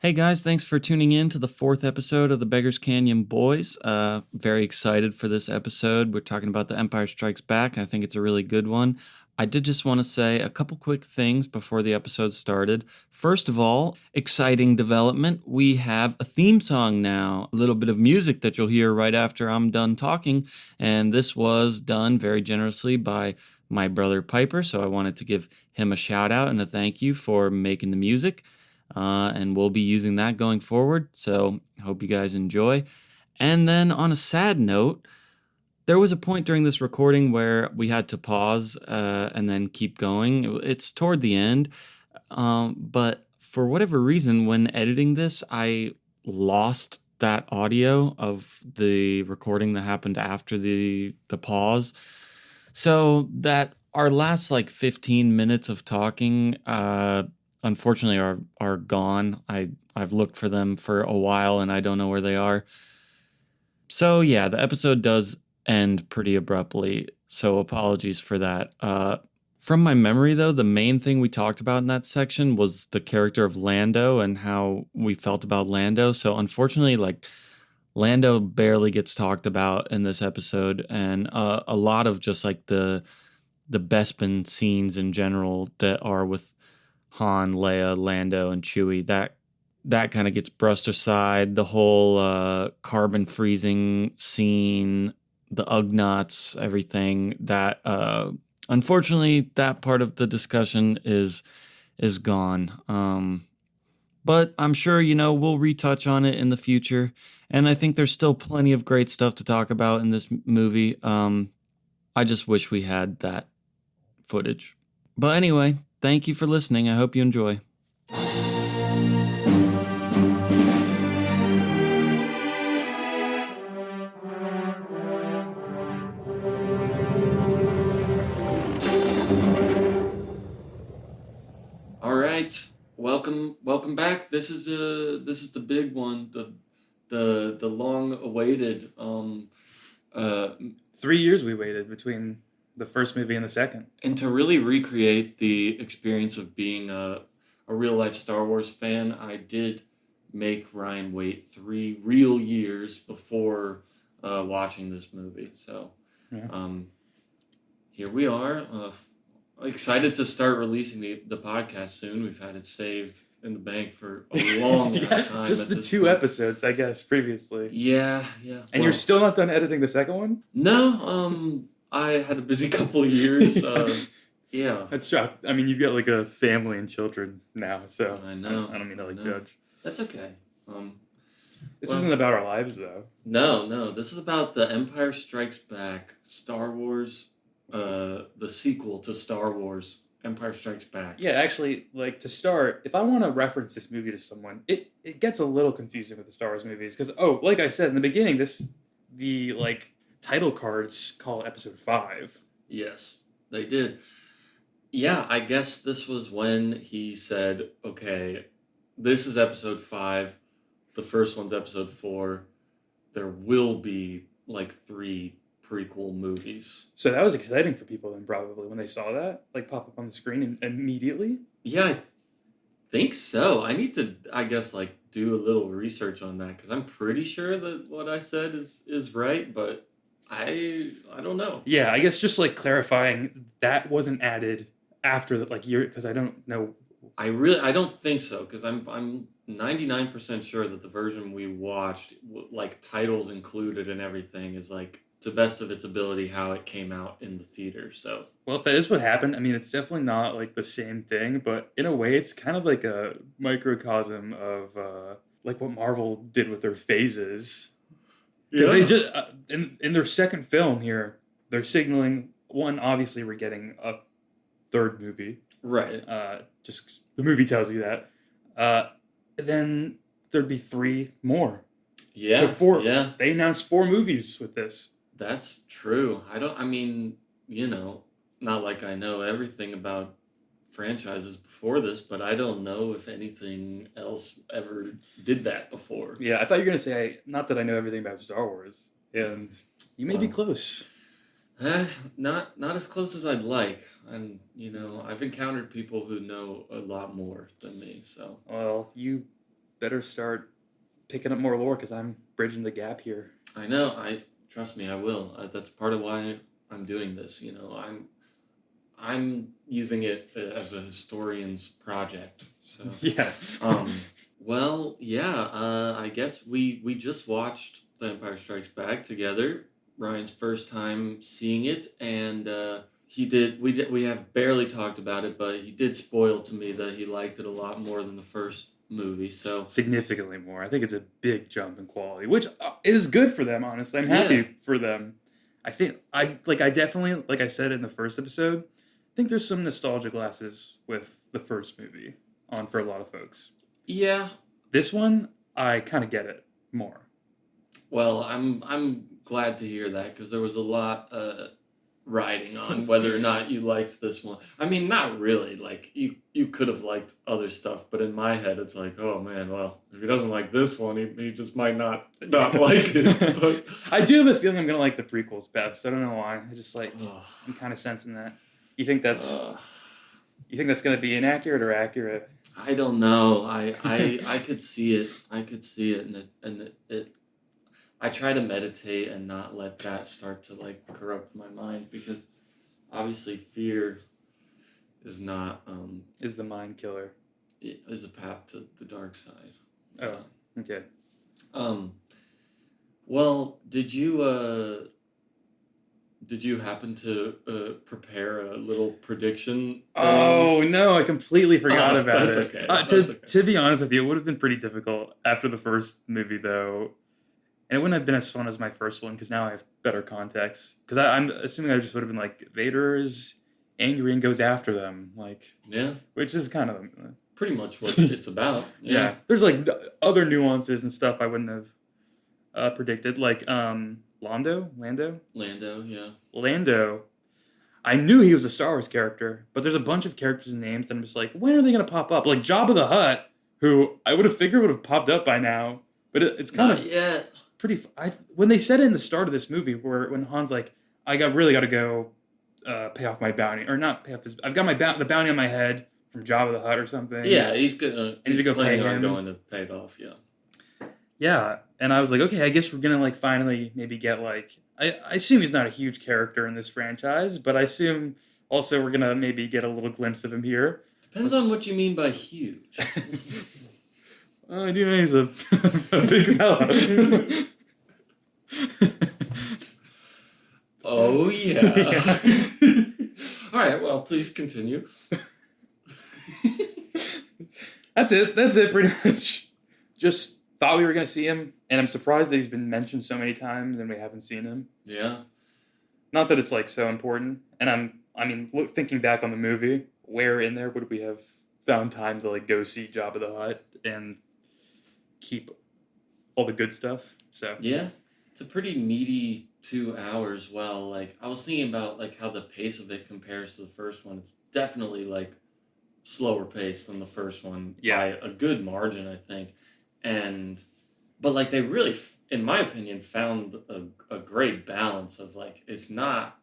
Hey guys, thanks for tuning in to the fourth episode of the Beggar's Canyon Boys. Very excited for this episode. We're talking about The Empire Strikes Back. I think it's a really good one. I did just want to say a couple quick things before the episode started. First of all, exciting development. We have a theme song now, a little bit of music that you'll hear right after I'm done talking. And this was done very generously by my brother Piper. So I wanted to give him a shout out and a thank you for making the music. And we'll be using that going forward. So hope you guys enjoy. And then on a sad note, there was a point during this recording where we had to pause and then keep going. It's toward the end, but for whatever reason, when editing this, I lost that audio of the recording that happened after the pause. So that our last like 15 minutes of talking unfortunately are gone. I've looked for them for a while and I don't know where they are. So yeah, the episode does end pretty abruptly. So apologies for that. From my memory though, the main thing we talked about in that section was the character of Lando and how we felt about Lando. So unfortunately, like Lando barely gets talked about in this episode, and a lot of just like the Bespin scenes in general that are with Han, Leia, Lando, and Chewie, that kind of gets brushed aside. The whole carbon freezing scene, the Ugnaughts, everything that unfortunately that part of the discussion is gone. But I'm sure we'll retouch on it in the future, and I think there's still plenty of great stuff to talk about in this movie. I just wish we had that footage. But anyway, thank you for listening. I hope you enjoy. All right, welcome back. This is the big one, the long awaited 3 years we waited between the first movie and the second. And to really recreate the experience of being a real life Star Wars fan, I did make Ryan wait 3 real years before watching this movie. So Yeah. here we are. Excited to start releasing the podcast soon. We've had it saved in the bank for a long ass time. Just the two episodes, I guess, previously. Yeah. And you're still not done editing the second one? No, I had a busy couple of years. Yeah. That's true. I mean, you've got like a family and children now, so I know. I don't mean to judge. That's okay. This isn't about our lives, though. No. This is about The Empire Strikes Back, Star Wars, the sequel to Star Wars, Empire Strikes Back. Yeah, actually, like to start, if I want to reference this movie to someone, it gets a little confusing with the Star Wars movies because like I said in the beginning, the title cards call Episode 5. Yes, they did. Yeah, I guess this was when he said, okay, this is Episode 5. The first one's Episode 4. There will be like 3 prequel movies. So that was exciting for people then probably when they saw that pop up on the screen immediately. Yeah, I think so. I need to, I guess, do a little research on that because I'm pretty sure that what I said is right, but I don't know. Yeah, I guess just clarifying that wasn't added after that year because I don't know. I don't think so because I'm 99% sure that the version we watched, titles included and everything, is to the best of its ability how it came out in the theater. So well, if that is what happened, I mean, it's definitely not the same thing, but in a way, it's kind of like a microcosm of what Marvel did with their phases. Because they just in their second film here, they're signaling one. Obviously, we're getting a third movie, right? Just the movie tells you that. Then there'd be 3 more. Yeah. So 4. Yeah. They announced 4 movies with this. That's true. Not like I know everything about franchises before this, but I don't know if anything else ever did that before. Yeah, I thought you were going to say, not that I know everything about Star Wars. And you may be close. Not as close as I'd like. And, I've encountered people who know a lot more than me, so. Well, you better start picking up more lore because I'm bridging the gap here. I know. Trust me, I will. That's part of why I'm doing this. I'm using it as a historian's project. So Yeah. um, well, yeah. I guess we just watched The Empire Strikes Back together. Ryan's first time seeing it, and we have barely talked about it, but he did spoil to me that he liked it a lot more than the first movie. So significantly more. I think it's a big jump in quality, which is good for them. Honestly, I'm happy for them. I think I definitely, like I said in the first episode, I think there's some nostalgia glasses with the first movie on for a lot of folks. Yeah. This one, I kind of get it more. Well, I'm glad to hear that because there was a lot riding on whether or not you liked this one. I mean, not really. Like you could have liked other stuff, but in my head, it's like, oh man, well, if he doesn't like this one, he just might not like it. But I do have a feeling I'm gonna like the prequels best. I don't know why. I just like I'm kind of sensing that. You think that's gonna be inaccurate or accurate? I don't know. I could see it. I could see it, and it I try to meditate and not let that start to like corrupt my mind because obviously fear is not is the mind killer. Is a path to the dark side. Oh, okay. Well, did you happen to prepare a little prediction? Oh no, I completely forgot about it. Okay. That's okay. To be honest with you, it would have been pretty difficult after the first movie, though. And it wouldn't have been as fun as my first one because now I have better context. Because I'm assuming I just would have been like, Vader is angry and goes after them. Like, yeah. Which is kind of... pretty much what it's about. Yeah. There's like other nuances and stuff I wouldn't have predicted. Like Lando, yeah. Lando. I knew he was a Star Wars character, but there's a bunch of characters and names that I'm just like, when are they going to pop up? Like Jabba the Hutt, who I would have figured would have popped up by now. But it's kind of... yet. Pretty. When they said it in the start of this movie, when Han's like, really got to go pay off my bounty, or not pay off his. I've got the bounty on my head from Jabba the Hutt or something. Yeah, he's gonna. He's to go pay him. Going to pay it off. Yeah. Yeah, and I was like, okay, I guess we're gonna like finally maybe get like. I assume he's not a huge character in this franchise, but I assume also we're gonna maybe get a little glimpse of him here. Depends on what you mean by huge. I do know he's a big fella. Oh, yeah. All right, well, please continue. That's it, pretty much. Just thought we were going to see him, and I'm surprised that he's been mentioned so many times and we haven't seen him. Yeah. Not that it's, like, so important. And thinking back on the movie, where in there would we have found time to, like, go see Jabba the Hutt and keep all the good stuff? So yeah, it's a pretty meaty 2 hours. Well, like I was thinking about like how the pace of it compares to the first one. It's definitely like slower paced than the first one by a good margin, I think. But like they really, in my opinion, found a great balance of like it's not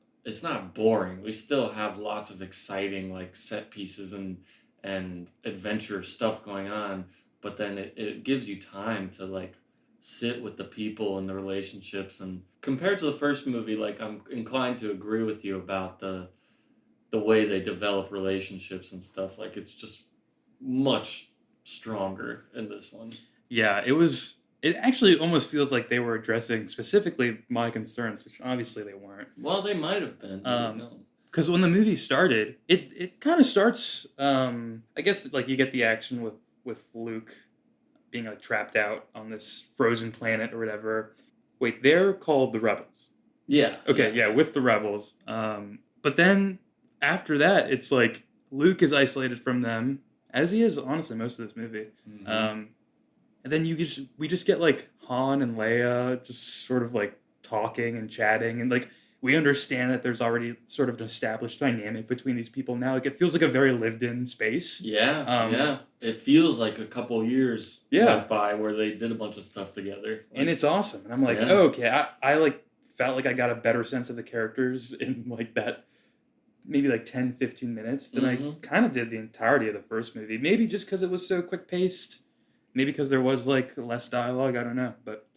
boring. We still have lots of exciting like set pieces and adventure stuff going on. But then it gives you time to, like, sit with the people and the relationships. And compared to the first movie, like, I'm inclined to agree with you about the way they develop relationships and stuff. Like, it's just much stronger in this one. Yeah, it actually almost feels like they were addressing specifically my concerns, which obviously they weren't. Well, they might have been. Because when the movie started, it kind of starts, I guess, like, you get the action with Luke being like trapped out on this frozen planet or whatever. Wait, they're called the Rebels. Yeah. Okay, yeah, with the Rebels. But then after that, it's like Luke is isolated from them, as he is honestly most of this movie. Mm-hmm. And then we just get like Han and Leia just sort of like talking and chatting, and like we understand that there's already sort of an established dynamic between these people now. Like, it feels like a very lived-in space. Yeah, yeah. It feels like a couple years went by where they did a bunch of stuff together. Like, and it's awesome. And I'm like, oh, okay. I like felt like I got a better sense of the characters in like that maybe like 10, 15 minutes than I kind of did the entirety of the first movie. Maybe just because it was so quick-paced. Maybe because there was like less dialogue. I don't know, but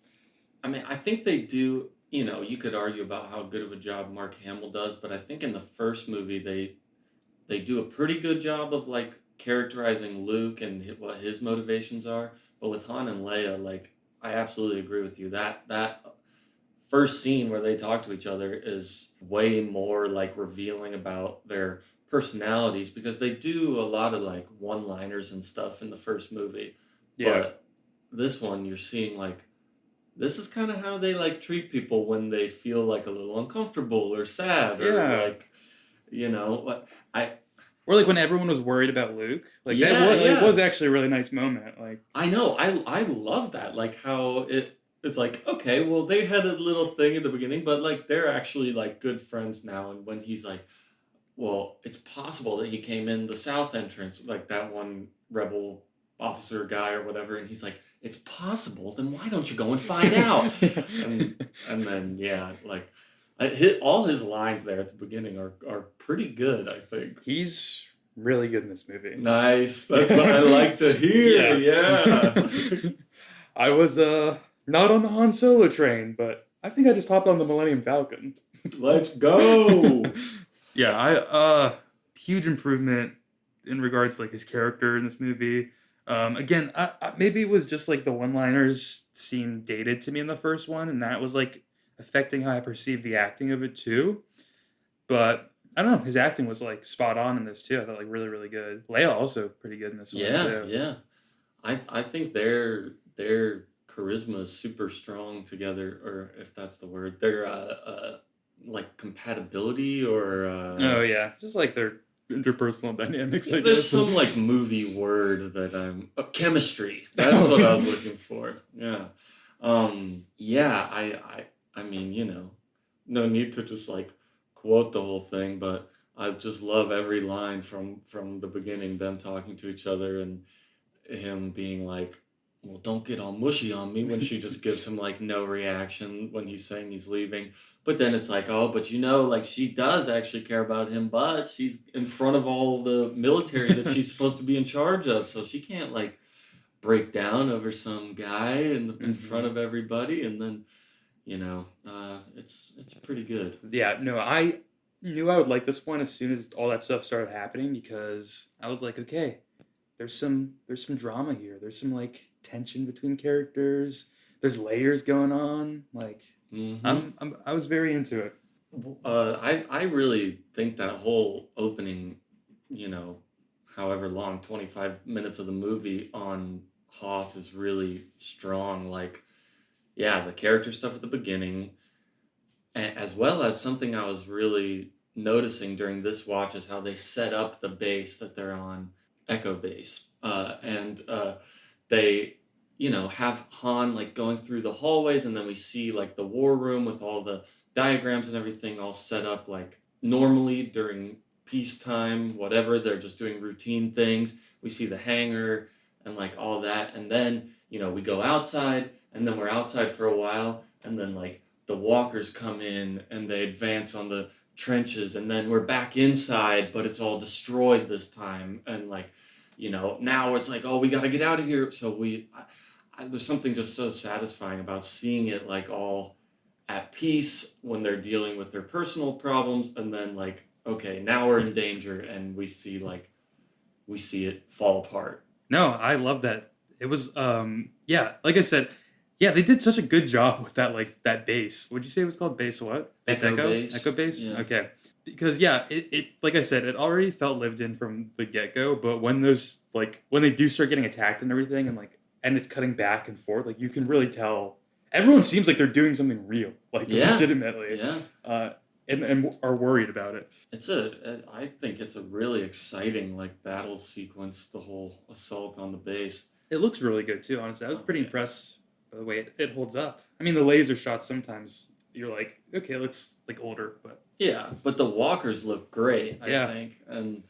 I mean, I think they do. You know, you could argue about how good of a job Mark Hamill does, but I think in the first movie they do a pretty good job of like characterizing Luke and what his motivations are. But with Han and Leia, like I absolutely agree with you. That first scene where they talk to each other is way more like revealing about their personalities because they do a lot of like one-liners and stuff in the first movie. yeah, But this one you're seeing like this is kind of how they like treat people when they feel like a little uncomfortable or sad or yeah. like you know what I Or like when everyone was worried about Luke, like that yeah was it yeah was actually a really nice moment. Like I know I love that like how it's like okay well they had a little thing in the beginning but like they're actually like good friends now and when he's like well it's possible that he came in the south entrance like that one rebel officer guy or whatever and he's like it's possible then why don't you go and find out and then yeah like I hit all his lines there at the beginning are pretty good I think. he's really good in this movie. Nice. That's what I like to hear. Yeah. I was not on the Han Solo train, but I think I just hopped on the Millennium Falcon. Let's go. Yeah, I huge improvement in regards to like his character in this movie. Again, maybe it was just like the one-liners seemed dated to me in the first one, and that was like affecting how I perceived the acting of it too. But I don't know, his acting was like spot on in this too. I thought like really, really good. Leia also pretty good in this one Yeah, too. yeah. I think their charisma is super strong together, or if that's the word. Their like compatibility or Oh yeah, just like their interpersonal dynamics. I there's guess. some like movie word that I'm chemistry. That's what I was looking for. Yeah. Yeah, I mean, you know, no need to just like quote the whole thing, but I just love every line from the beginning, them talking to each other and him being like, "Well, don't get all mushy on me," when she just gives him like no reaction when he's saying he's leaving. But then it's like, "Oh, but you know, like she does actually care about him, but she's in front of all the military that she's supposed to be in charge of, so she can't like break down over some guy in front Mhm. of everybody." And then you know, it's pretty good. Yeah, no, I knew I would like this one as soon as all that stuff started happening because I was like, okay, there's some drama here. There's some like tension between characters. There's layers going on. Like Hmm. I was very into it. I really think that whole opening, you know, however long, 25 minutes of the movie on Hoth is really strong. Like, yeah, the character stuff at the beginning, as well as something I was really noticing during this watch is how they set up the base that they're on, Echo Base, and they, you know, have Han like going through the hallways, and then we see like the war room with all the diagrams and everything all set up like normally during peacetime, whatever. They're just doing routine things. We see the hangar and like all that, and then you know we go outside, and then we're outside for a while, and then like the walkers come in and they advance on the trenches and then we're back inside but it's all destroyed this time and like you know now it's like oh we got to get out of here so there's something just so satisfying about seeing it like all at peace when they're dealing with their personal problems and then like okay now we're in danger and we see it fall apart. No, I love that. It was yeah, like I said, yeah, they did such a good job with that like that bass. Would you say it was called bass what? Bass Echo Echo? base, Echo bass? yeah. Okay. Because yeah, it like I said, it already felt lived in from the get-go, but when those like when they do start getting attacked and everything and like and it's cutting back and forth, like you can really tell everyone seems like they're doing something real, like Yeah, legitimately. yeah. Uh and are worried about it. I think it's a really exciting like battle sequence, the whole assault on the base. It looks really good too, honestly. I was Oh pretty yeah. impressed by the way it holds up. I mean, the laser shots sometimes you're like, okay, it looks like older, but Yeah, but the walkers look great, I yeah. think. And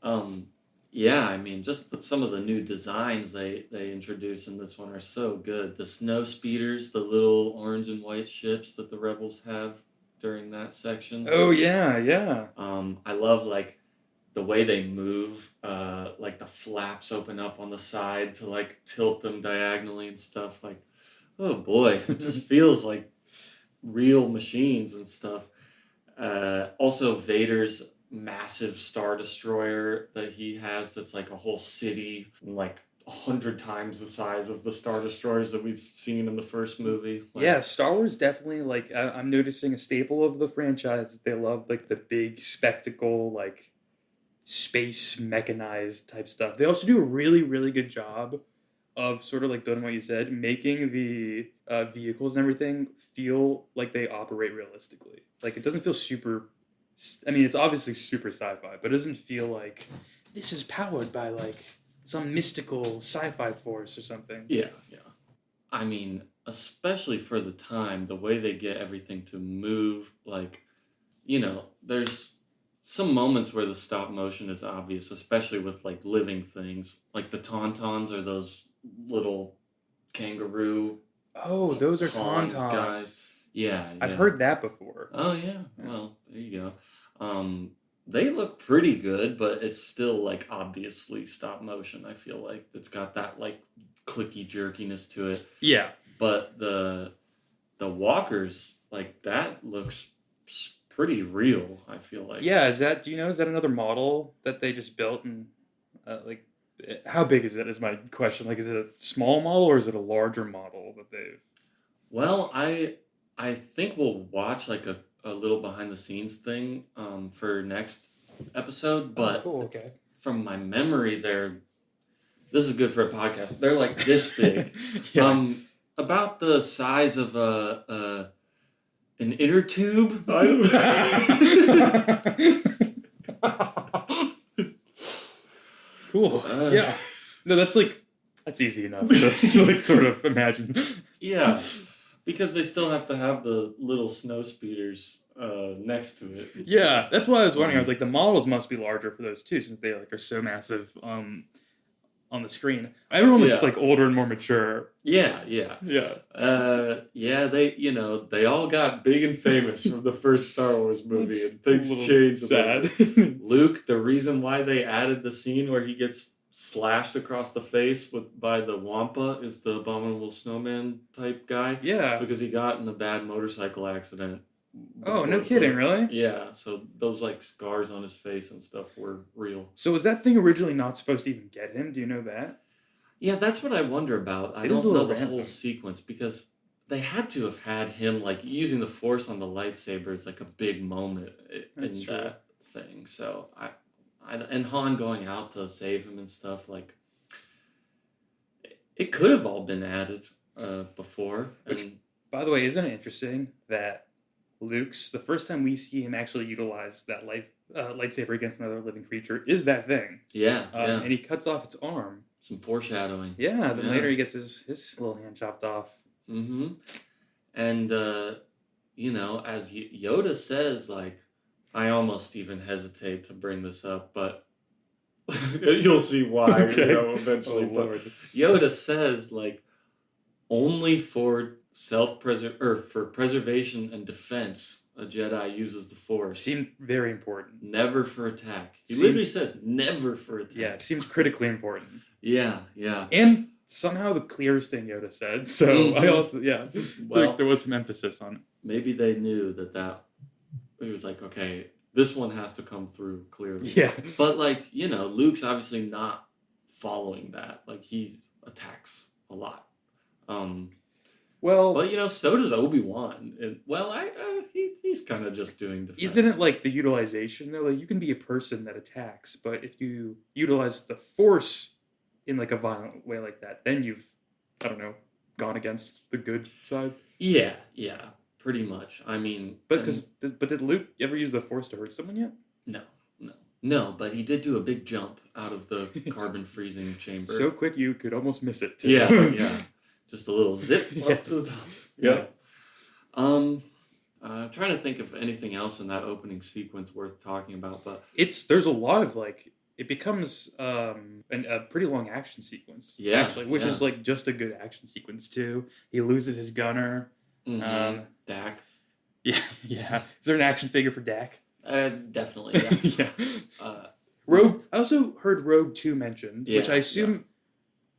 um yeah, I mean just some of the new designs they introduced in this one are so good. The snow speeders, the little orange and white ships that the rebels have during that section. Oh yeah, yeah. I love like the way they move, like the flaps open up on the side to like tilt them diagonally and stuff. Like, oh boy, it just feels like real machines and stuff. Also, Vader's massive Star Destroyer that he has that's like a whole city, like 100 times the size of the Star Destroyers that we've seen in the first movie. Like, yeah, Star Wars definitely, like, I'm noticing a staple of the franchise. They love, like, the big spectacle, like, space mechanized type stuff. They also do a really, really good job of sort of like building what you said, making the vehicles and everything feel like they operate realistically. Like, it doesn't feel super. I mean, it's obviously super sci-fi, but it doesn't feel like this is powered by like some mystical sci-fi force or something. yeah, yeah. I mean, especially for the time, the way they get everything to move, like, there's some moments where the stop motion is obvious, especially with like living things. Like the Tauntauns are those little kangaroo Oh, those are pond Tauntauns. guys. Yeah, I've yeah. heard that before. Oh yeah. Well, there you go. They look pretty good, but it's still like obviously stop motion. I feel like it's got that like clicky jerkiness to it. Yeah. But the walkers, like, that looks pretty real, I feel like. Yeah, is that another model that they just built and like how big is it is my question. Like, is it a small model or is it a larger model that they've Well, I think we'll watch like a little behind the scenes thing for next episode, but cool, okay. from my memory this is good for a podcast. They're like this big. Yeah. About the size of an inner tube. Cool. Yeah. No, that's easy enough to like sort of imagine. Yeah, because they still have to have the little snow speeders next to it. Yeah, that's why I was wondering. I was like, the models must be larger for those too, since they like are so massive on the screen. Everyone looks like older and more mature. Yeah. Yeah. They all got big and famous from the first Star Wars movie, and things changed. Sad. Luke, the reason why they added the scene where he gets slashed across the face by the Wampa is the abominable snowman type guy. Yeah. It's because he got in a bad motorcycle accident. Oh, no kidding, really? Yeah, so those like scars on his face and stuff were real. So was that thing originally not supposed to even get him? Do you know that? Yeah, that's what I wonder about. I don't know the whole sequence because they had to have had him like using the Force on the lightsaber is like a big moment in that thing. So and Han going out to save him and stuff, like it could have all been added before. Which, by the way, isn't it interesting that Luke's, the first time we see him actually utilize that lightsaber against another living creature is that thing. Yeah, and he cuts off its arm. Some foreshadowing. Yeah, then later he gets his little hand chopped off. Mm-hmm. And, as Yoda says, like, I almost even hesitate to bring this up, but you'll see why, eventually. Oh, Lord. Yoda says, like, only for for preservation and defense, a Jedi uses the Force. Seemed very important. Never for attack. He literally says, never for attack. Yeah, it seems critically important. Yeah. And somehow the clearest thing Yoda said. So I also, well, like there was some emphasis on it. Maybe they knew that it was like, okay, this one has to come through clearly. Yeah. But like, Luke's obviously not following that. Like he attacks a lot. But so does Obi-Wan. And he's kind of just doing defense. Isn't it like the utilization though? Like you can be a person that attacks, but if you utilize the Force in like a violent way like that, then you've, I don't know, gone against the good side. Yeah, pretty much. I mean, but did Luke ever use the Force to hurt someone yet? No. But he did do a big jump out of the carbon freezing chamber. So quick you could almost miss it too. Yeah. Just a little zip up to the top. Yeah. Trying to think of anything else in that opening sequence worth talking about, but there's a lot of like it becomes a pretty long action sequence. Yeah, actually, which is like just a good action sequence too. He loses his gunner. Mm-hmm. Dak. Yeah. Is there an action figure for Dak? Definitely. Yeah. Rogue. I also heard Rogue 2 mentioned, which I Yeah, assume,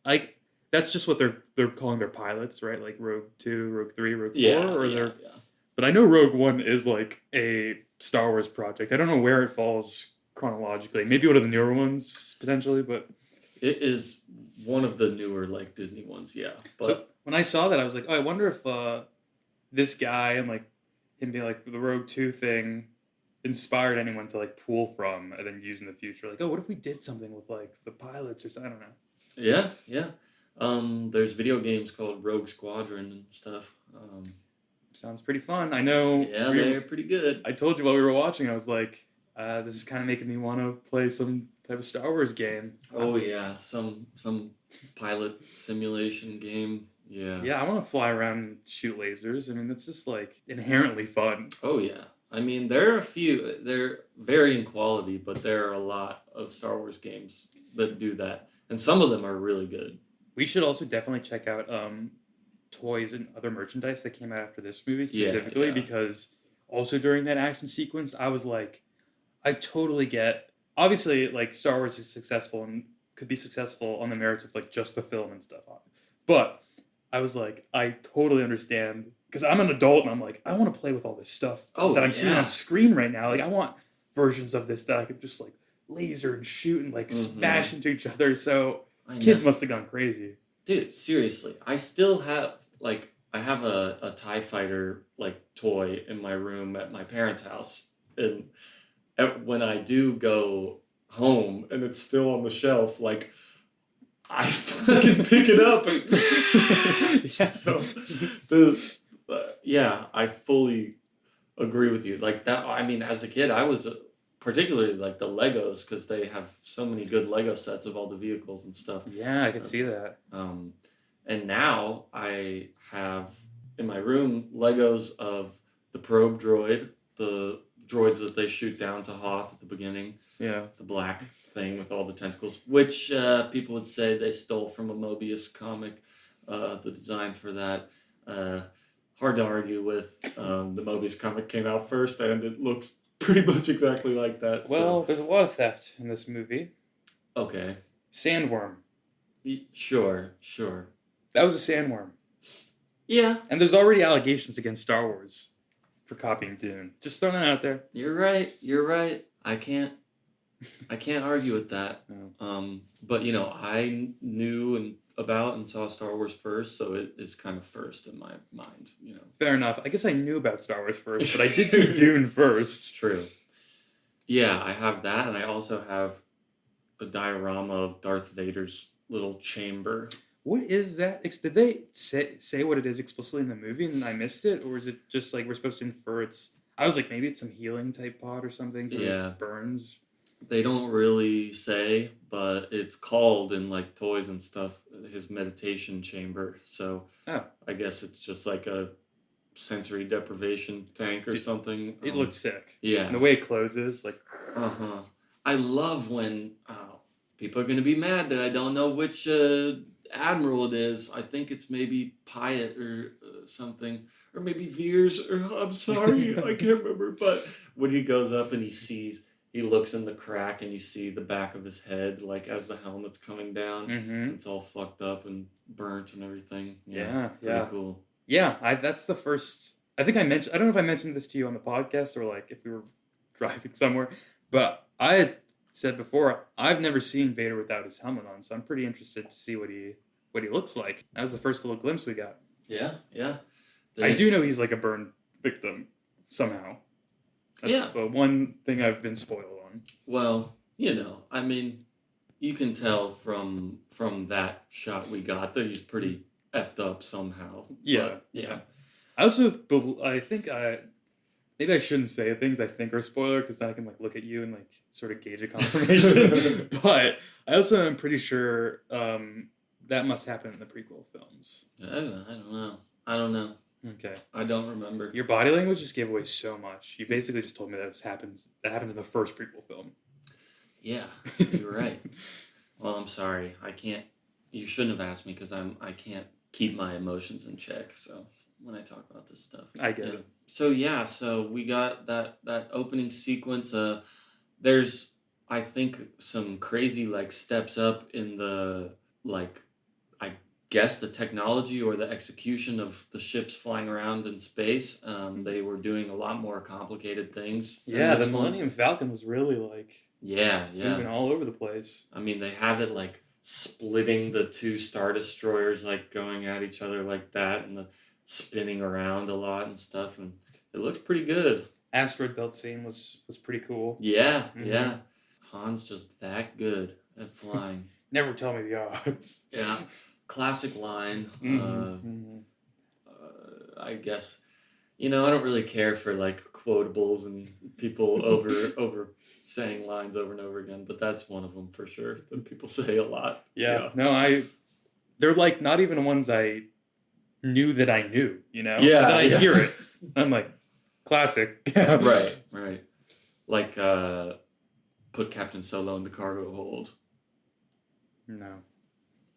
like, that's just what they're calling their pilots, right? Like Rogue 2, Rogue 3, Rogue 4, yeah, or yeah, they're. yeah. But I know Rogue One is like a Star Wars project. I don't know where it falls chronologically. Maybe one of the newer ones potentially, but It is one of the newer like Disney ones, yeah. so But when I saw that, I was like, oh, I wonder if this guy and like him being like the Rogue 2 thing inspired anyone to like pull from and then use in the future. Like, oh, what if we did something with like the pilots or something? I don't know. yeah, yeah. There's video games called Rogue Squadron and stuff. Sounds pretty fun. I know. Yeah, they're pretty good. I told you while we were watching, I was like, this is kind of making me want to play some type of Star Wars game. Oh yeah, some pilot simulation game. Yeah. Yeah, I want to fly around and shoot lasers. I mean, that's just like inherently fun. Oh yeah. I mean, there are a few. They're varying quality, but there are a lot of Star Wars games that do that, and some of them are really good. We should also definitely check out toys and other merchandise that came out after this movie specifically Yeah. because also during that action sequence, I was like, I totally get. Obviously, like Star Wars is successful and could be successful on the merits of like just the film and stuff on it, but I was like, I totally understand because I'm an adult and I'm like, I want to play with all this stuff Oh that I'm seeing yeah. on screen right now. Like, I want versions of this that I could just like laser and shoot and like smash into each other. So I kids know. must have gone crazy. Dude, seriously, I still have like I have a TIE fighter like toy in my room at my parents' house, and when I do go home and it's still on the shelf, like I fucking pick it up and Yeah. so the yeah, I fully agree with you. Like that, I mean, as a kid, I was particularly like the Legos because they have so many good Lego sets of all the vehicles and stuff. Yeah, I could see that. Um, and now I have in my room Legos of the probe droid, the droids that they shoot down to Hoth at the beginning, Yeah. the black thing with all the tentacles, which people would say they stole from a Mobius comic, the design for that. Hard to argue with. The Mobius comic came out first, and it looks pretty much exactly like that. Well, there's a lot of theft in this movie. Okay. Sandworm. Sure. That was a sandworm. Yeah, And there's already allegations against Star Wars for copying Dune. Just throwing that out there. you're right. I can't argue with that. No. But I knew about and saw Star Wars first, so it is kind of first in my mind. Fair enough. I guess I knew about Star Wars first, but I did see Dune first. True. Yeah, I have that, and I also have a diorama of Darth Vader's little chamber. What is that? Did they say what it is explicitly in the movie and I missed it? Or is it just like we're supposed to infer it's... I was like, maybe it's some healing type pod or something for his burns. They don't really say, but it's called in like toys and stuff his meditation chamber. So I guess it's just like a sensory deprivation tank or something. It looked sick. Yeah. And the way it closes, like... I love when people are going to be mad that I don't know which admiral it is. I think it's maybe Pyatt or something. Or maybe Veers, or I'm sorry, I can't remember. But when he goes up and he looks in the crack and you see the back of his head, like as the helmet's coming down. Mm-hmm. It's all fucked up and burnt and everything. Yeah. Pretty cool. Yeah, that's the first... I think I mentioned... I don't know if I mentioned this to you on the podcast or like if we were driving somewhere, but I had said before, I've never seen Vader without his helmet on, so I'm pretty interested to see what he looks like. That was the first little glimpse we got. Yeah. I do know he's like a burn victim somehow. That's the one thing I've been spoiled on. Well, I mean, you can tell from that shot we got that he's pretty effed up somehow. Yeah. I also, I think maybe I shouldn't say things I think are spoiler because then I can like look at you and like sort of gauge a confirmation. But I also am pretty sure that must happen in the prequel films. I don't know. Okay. I don't remember. Your body language just gave away so much. You basically just told me that happens in the first prequel film. Yeah, you're right. Well, I'm sorry. I can't. You shouldn't have asked me because I can't keep my emotions in check. So when I talk about this stuff, I get it. So we got that opening sequence. There's I think some crazy like steps up in the like I guess the technology or the execution of the ships flying around in space. They were doing a lot more complicated things in Yeah, the this one. Millennium Falcon was really like Yeah, yeah. moving all over the place. I mean, they have it like splitting the two Star Destroyers, like going at each other like that, and the spinning around a lot and stuff, and it looks pretty good. Asteroid belt scene was pretty cool. Yeah, Hmm. yeah. Han's just that good at flying. Never tell me the odds. Yeah, classic line. Hmm. I guess I don't really care for like quotables and people over saying lines over and over again, but that's one of them for sure that people say a lot. Yeah, Yeah. no, they're like not even ones I knew that I knew, and Yeah, then I yeah. hear it, and I'm like, classic. Right, right. Like put Captain Solo in the cargo hold. No,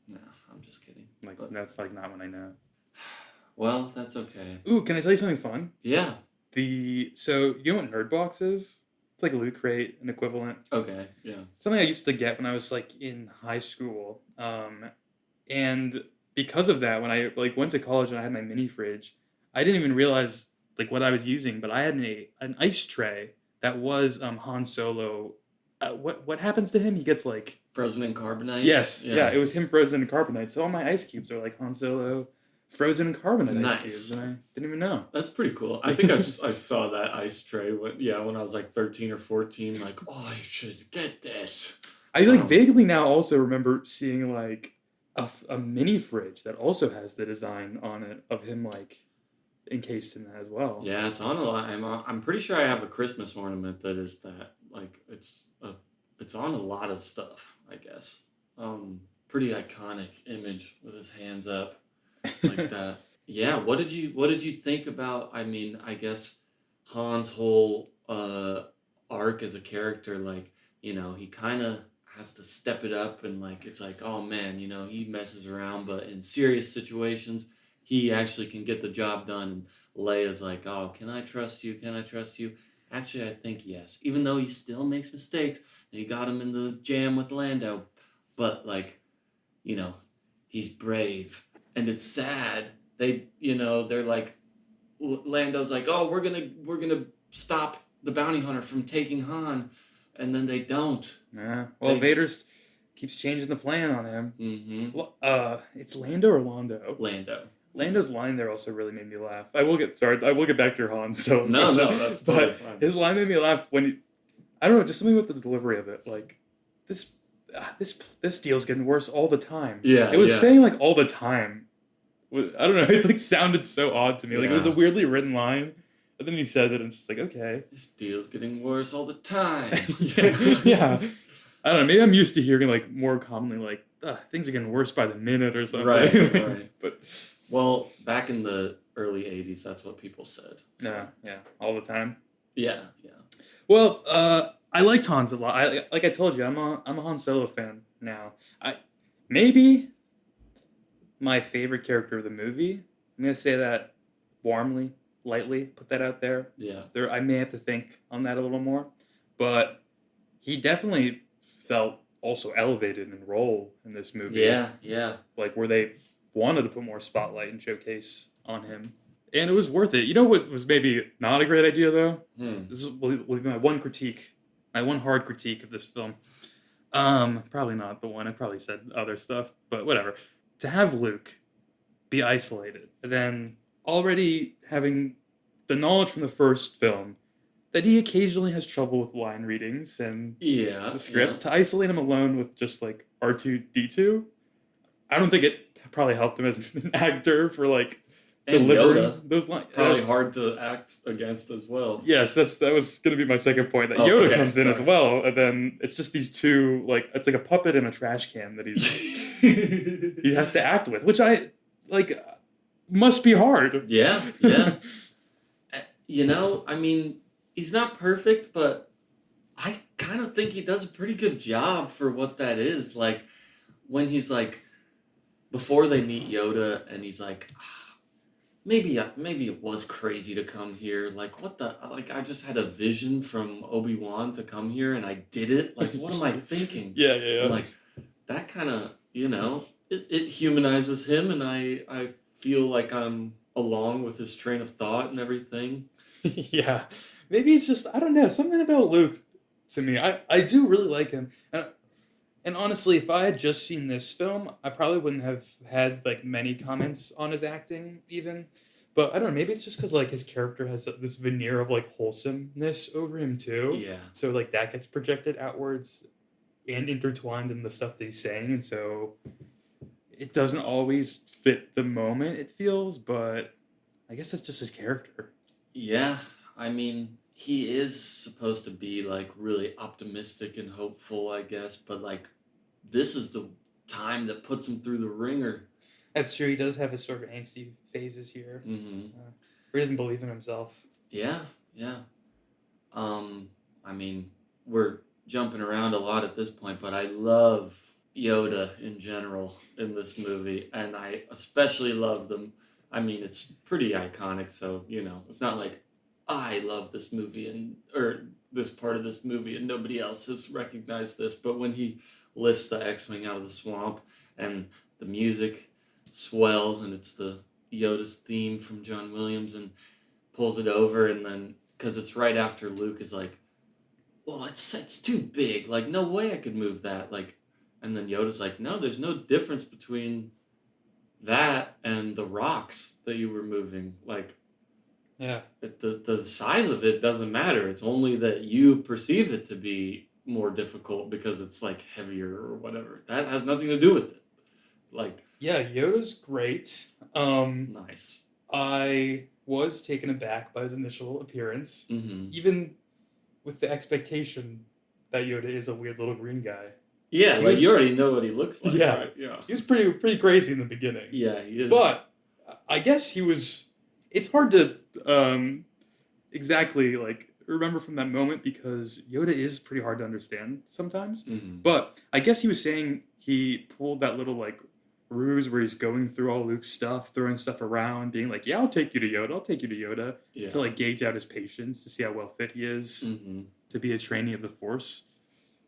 No, I'm just kidding. like But that's like not what I know. well, that's okay. Ooh, can I tell you something fun? Yeah. So you know what Nerd Box is? It's like a Loot Crate, an equivalent. Okay. Yeah. Something I used to get when I was like in high school. And because of that, when I like went to college and I had my mini fridge, I didn't even realize like what I was using, but I had an ice tray that was Han Solo. What happens to him? He gets like Frozen in carbonite. yes, yeah, Yeah. it was him frozen in carbonite. So all my ice cubes are like Han Solo frozen in carbonite ice Nice. cubes, and I didn't even know. That's pretty cool. I think I saw that ice tray when I was like 13 or 14. Like, oh, I should get this. I like vaguely now also remember seeing like a mini fridge that also has the design on it of him like encased in that as well. Yeah, it's on a lot. I'm pretty sure I have a Christmas ornament that is that. Like, it's on a lot of stuff. I guess. Pretty iconic image with his hands up like that. Yeah. What did you think about? I mean, I guess Han's whole arc as a character. Like, he kind of has to step it up, and like it's like, oh man, he messes around, but in serious situations, he actually can get the job done. And Leia's like, oh, can I trust you? Can I trust you? Actually, I think yes. Even though he still makes mistakes, and he got him in the jam with Lando, but like, you know, he's brave, and it's sad. They're like, Lando's like, oh, we're gonna stop the bounty hunter from taking Han, and then they don't. Yeah. Well, They, Vader's keeps changing the plan on him. mm-hmm. Well, it's Lando or Londo? Lando. Lando's line there also really made me laugh. I will get back to your Han Solo No, question, no, that's totally but fine. his line made me laugh when I don't know, just something with the delivery of it. Like this deal's getting worse all the time. Yeah, it was yeah. saying like all the time. I don't know. It like sounded so odd to me. Like it was a Yeah. weirdly written line, and then he said it, and it's just like okay. This deal's getting worse all the time. Yeah. I don't know. Maybe I'm used to hearing like more commonly like things are getting worse by the minute or something. Right, right. But Well, back in the early '80s, that's what people said. no, yeah, all the time. Yeah, yeah. Well, I liked Hans a lot. Like I told you, I'm a Han Solo fan now. Maybe my favorite character of the movie. I'm gonna say that warmly, lightly. Put that out there. Yeah. I may have to think on that a little more, but he definitely felt also elevated in role in this movie. Yeah, yeah. Like where they wanted to put more spotlight and showcase on him, and it was worth it. You know what was maybe not a great idea though? This will be my one critique, my one hard critique of this film. Probably not the one. I probably said other stuff, but whatever. To have Luke be isolated, and then already having the knowledge from the first film that he occasionally has trouble with line readings and Yeah. the script, to isolate him alone with just like R2D2, I don't think it probably helped him as an actor for like And delivering Yoda. those lines. Probably Yes. hard to act against as well. Yes, that was going to be my second point. That Oh, Yoda okay, comes in as sorry. well, and then it's just these two like it's like a puppet in a trash can that he has to act with, which I like must be hard. Yeah, yeah. I mean, he's not perfect, but I kind of think he does a pretty good job for what that is. Like, when he's like, before they meet Yoda, and he's like, maybe it was crazy to come here. Like what the like I just had a vision from Obi-Wan to come here and I did it. Like what am I thinking? Yeah, And yeah, like that kind of, it humanizes him and I feel like I'm along with his train of thought and everything. yeah. Yeah. Maybe it's just, I don't know, something about Luke to me. I do really like him. And honestly, if I had just seen this film, I probably wouldn't have had like many comments on his acting even. But I don't know, maybe it's just because like his character has this veneer of like wholesomeness over him too. Yeah. So like that gets projected outwards and intertwined in the stuff that he's saying, and so it doesn't always fit the moment, it feels, but I guess that's just his character. Yeah, I mean, he is supposed to be like really optimistic and hopeful, I guess, but like this is the time that puts him through the ringer. That's true. He does have his sort of angsty phases here, Mm-hmm. where he doesn't believe in himself. Yeah, yeah. I mean, we're jumping around a lot at this point, but I love Yoda in general in this movie, and I especially love them. I mean, it's pretty iconic, so it's not like I love this movie and or this part of this movie and nobody else has recognized this. But when he lifts the X-wing out of the swamp and the music swells and it's the Yoda's theme from John Williams and pulls it over and then because it's right after Luke is like, well, it's too big. Like, no way I could move that. Like, and then Yoda's like, no, there's no difference between that and the rocks that you were moving. Like, Yeah. the size of it doesn't matter. It's only that you perceive it to be more difficult because it's like heavier or whatever. That has nothing to do with it. Like, Yeah, Yoda's great. nice. I was taken aback by his initial appearance, Mm-hmm. even with the expectation that Yoda is a weird little green guy. Yeah, He like was- you already know what he looks like, Yeah. right? Yeah. He was pretty crazy in the beginning. Yeah, he is. But I guess he was. It's hard to exactly like remember from that moment because Yoda is pretty hard to understand sometimes. Mhm. But I guess he was saying he pulled that little like ruse where he's going through all Luke's stuff, throwing stuff around, being like, "Yeah, I'll take you to Yoda. I'll take you to Yoda," Yeah. to like gauge out his patience to see how well fit he is Mm-hmm. to be a trainee of the Force.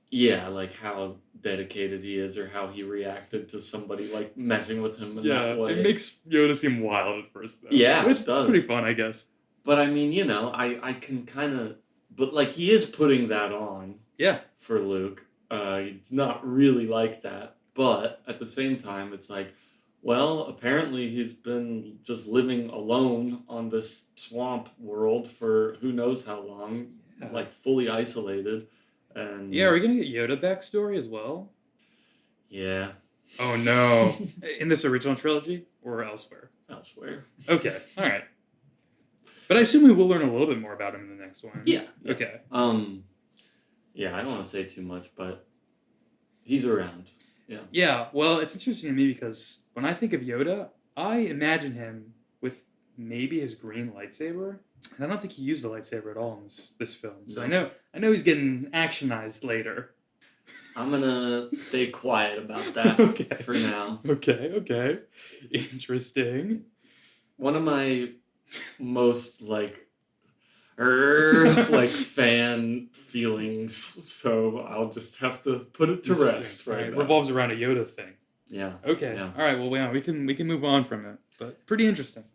Yeah, like how dedicated he is or how he reacted to somebody like messing with him in that way. It makes Yoda seem wild at first, though. Yeah, which it does. is pretty fun, I guess. But I mean, I can kind of, but like he is putting that on Yeah, for Luke. It's not really like that, but at the same time, it's like, well, apparently he's been just living alone on this swamp world for who knows how long, Yeah. like fully isolated, and yeah. Are we gonna get Yoda backstory as well? yeah, Oh no! In this original trilogy or elsewhere? elsewhere. Okay, all right. But I assume we will learn a little bit more about him in the next one. Yeah. Okay. Yeah, I don't want to say too much, but he's around. Yeah. Yeah. Well, it's interesting to me because when I think of Yoda, I imagine him with maybe his green lightsaber, and I don't think he used the lightsaber at all in this film. So No. I know he's getting actionized later. I'm gonna stay quiet about that Okay. for now. Okay. Interesting. One of my most like fan feelings, so I'll just have to put it to rest right It now. revolves around a Yoda thing. Yeah. Okay. Yeah. All right. Well, yeah, we can move on from it, but pretty interesting.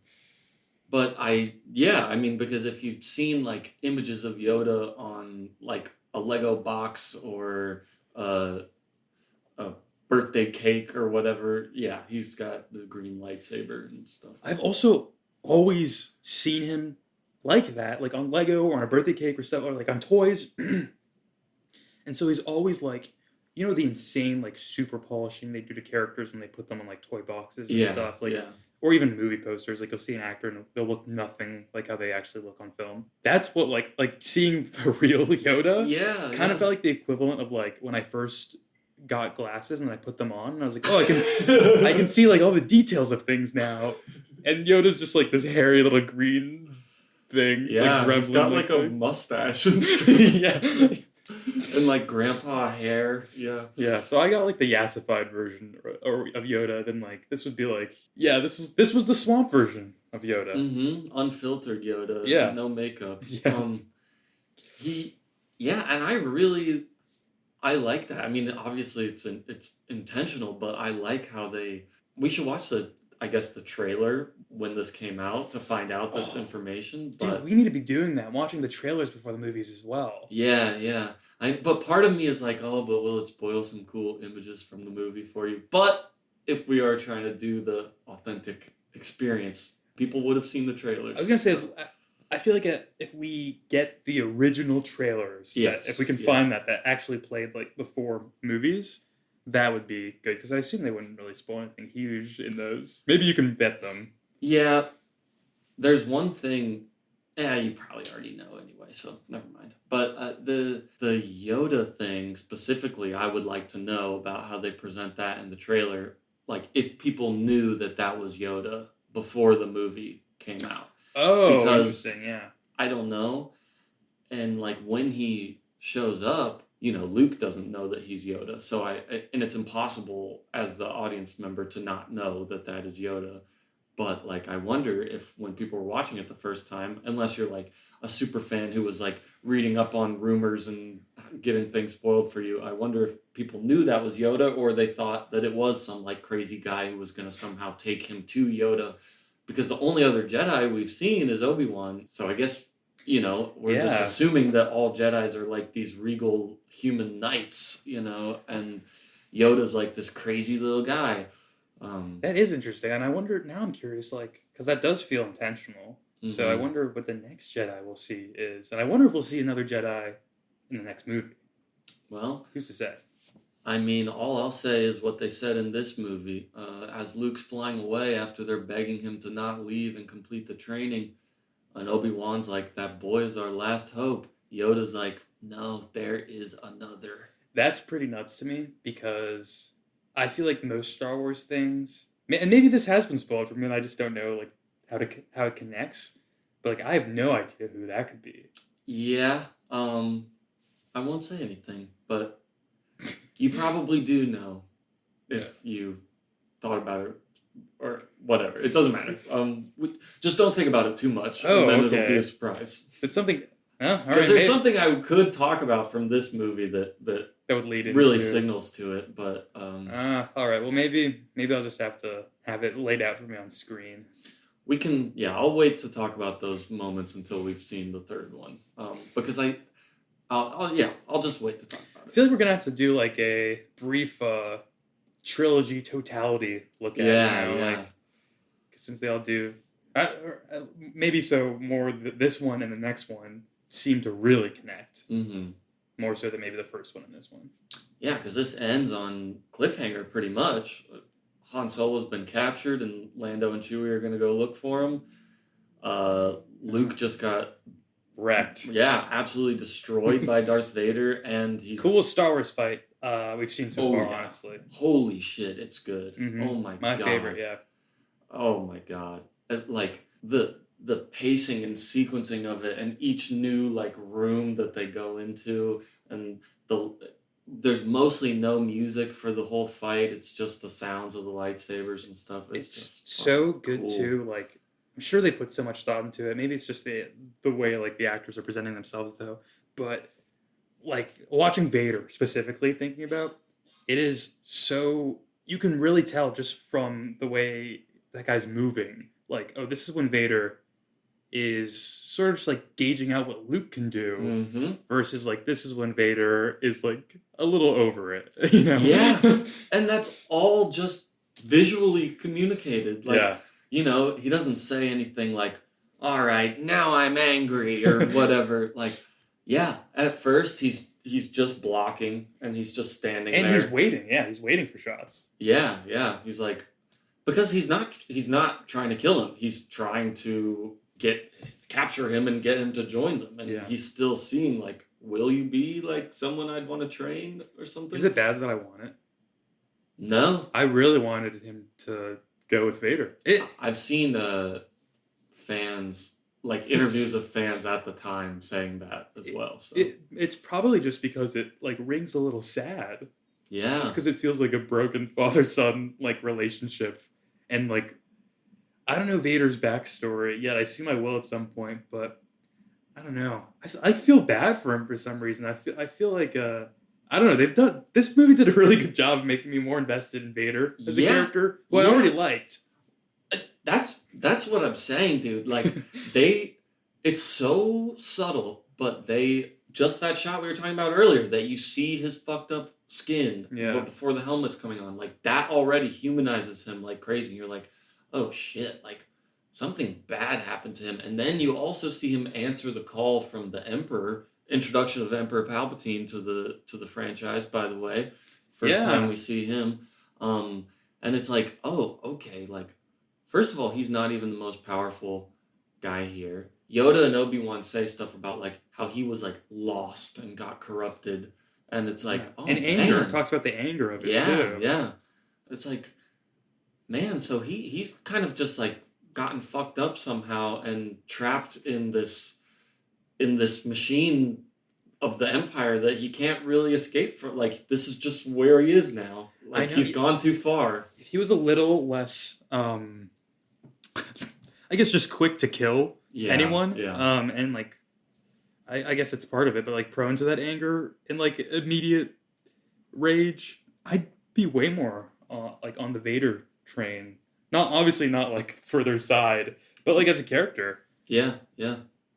But I mean, because if you've seen like images of Yoda on like a Lego box or a birthday cake or whatever, yeah, he's got the green lightsaber and stuff. I've also always seen him like that, like on Lego or on a birthday cake or stuff, or like on toys. And so he's always like, the insane like super polishing they do to characters when they put them on like toy boxes and stuff, like, yeah. or even movie posters. Like you'll see an actor and they'll look nothing like how they actually look on film. That's what like seeing the real Yoda. Yeah, Kind of felt like the equivalent of like when I first got glasses and I put them on and I was like, oh, I can see like all the details of things now. And Yoda's just like this hairy little green thing. Yeah, like, he's got like a thing. mustache and stuff. Yeah. And like grandpa hair. Yeah. Yeah, so I got like the yassified version or of Yoda. Then like this would be like, yeah, this was the swamp version of Yoda. Unfiltered Yoda. Yeah. No makeup. Yeah. He, yeah, and I like that. I mean, obviously it's intentional, but I like how we should watch I guess the trailer when this came out to find out this Oh, information, dude, but we need to be doing that. Watching the trailers before the movies as well. yeah, yeah. But part of me is like, oh, but will it spoil some cool images from the movie for you? But if we are trying to do the authentic experience, people would have seen the trailers. I was gonna say, I feel like if we get the original trailers, Yes, if we can find that actually played like before movies, that would be good. Because I assume they wouldn't really spoil anything huge in those. Maybe you can vet them. Yeah, there's one thing. Yeah, you probably already know anyway, so never mind. But the Yoda thing specifically, I would like to know about how they present that in the trailer. Like, if people knew that was Yoda before the movie came out. Oh, Because interesting. Yeah. I don't know. And like when he shows up, Luke doesn't know that he's Yoda. So and it's impossible as the audience member to not know that is Yoda. But like I wonder if when people were watching it the first time, unless you're like a super fan who was like reading up on rumors and getting things spoiled for you, I wonder if people knew that was Yoda or they thought that it was some like crazy guy who was going to somehow take him to Yoda. Because the only other Jedi we've seen is Obi-Wan. So I guess, we're just assuming that all Jedis are like these regal human knights, and Yoda's like this crazy little guy. That is interesting. And I wonder, now I'm curious, like, because that does feel intentional. So I wonder what the next Jedi we'll see is. And I wonder if we'll see another Jedi in the next movie. Well, who's to say? I mean, all I'll say is what they said in this movie. As Luke's flying away after they're begging him to not leave and complete the training, and Obi-Wan's like, that boy is our last hope. Yoda's like, no, there is another. That's pretty nuts to me because I feel like most Star Wars things, and maybe this has been spoiled for me and I just don't know like how it connects, but like I have no idea who that could be. Yeah, I won't say anything, but you probably do know if you thought about it or whatever. It doesn't matter. Just don't think about it too much. Oh, and then okay. It'll be a surprise. It's something. Because there's something I could talk about from this movie that would lead into really signals to it, but all right. Well, maybe I'll just have to have it laid out for me on screen. We can, I'll wait to talk about those moments until we've seen the third one, because I'll just wait to talk about it. I feel like we're gonna have to do like a brief trilogy totality look at it. Like since they all do, maybe so more this one and the next one seem to really connect. More so than maybe the first one and this one. Yeah, because this ends on cliffhanger pretty much. Han Solo's been captured, and Lando and Chewie are going to go look for him. Luke just got wrecked. Yeah, absolutely destroyed by Darth Vader, and he's coolest Star Wars fight we've seen so far. Honestly, holy shit, it's good. Oh my god, my favorite. Yeah. Oh my god, like the pacing and sequencing of it, and each new like room that they go into, and there's mostly no music for the whole fight. It's just the sounds of the lightsabers and stuff. It's just so good too. Like I'm sure they put so much thought into it. Maybe it's just the way like the actors are presenting themselves though. But like watching Vader specifically, thinking about it is so you can really tell just from the way that guy's moving. Like, oh, this is when Vader is sort of just like gauging out what Luke can do versus like this is when Vader is like a little over it, Yeah, and that's all just visually communicated. Like, he doesn't say anything like, "All right, now I'm angry" or whatever. Like, at first he's just blocking and he's just standing there. And he's waiting. Yeah, he's waiting for shots. Yeah. He's like, because he's not trying to kill him. He's trying to capture him and get him to join them. And he's still seeing like, will you be like someone I'd want to train or something? Is it bad that I want it? No. I really wanted him to go with Vader. I've seen fans, like interviews of fans at the time saying that as well. So. It's probably just because it like rings a little sad. Yeah. Just because it feels like a broken father-son like relationship. And like, I don't know Vader's backstory yet. I assume I will at some point, but I don't know. I feel bad for him for some reason. I feel like I don't know. They've done this movie did a really good job of making me more invested in Vader as a Yeah, character who I yeah. already liked. That's what I'm saying, dude. Like it's so subtle, but they just that shot we were talking about earlier that you see his fucked up skin, Yeah. but before the helmet's coming on, like that already humanizes him like crazy. You're like, oh shit, like something bad happened to him, and then you also see him answer the call from the Emperor. Introduction of Emperor Palpatine to the franchise, by the way, first time we see him, and it's like, oh, okay, like. First of all, he's not even the most powerful guy here. Yoda and Obi-Wan say stuff about like how he was like lost and got corrupted, and it's like, oh, and anger man. Talks about the anger of it too. Yeah. It's like, man, so he's kind of just like gotten fucked up somehow and trapped in this machine of the Empire that he can't really escape from. Like this is just where he is now. Like he's gone too far. If he was a little less I guess just quick to kill anyone. Yeah. And like I guess it's part of it, but like prone to that anger and like immediate rage, I'd be way more like on the Vader train. Not obviously not like further side, but like as a character. Yeah.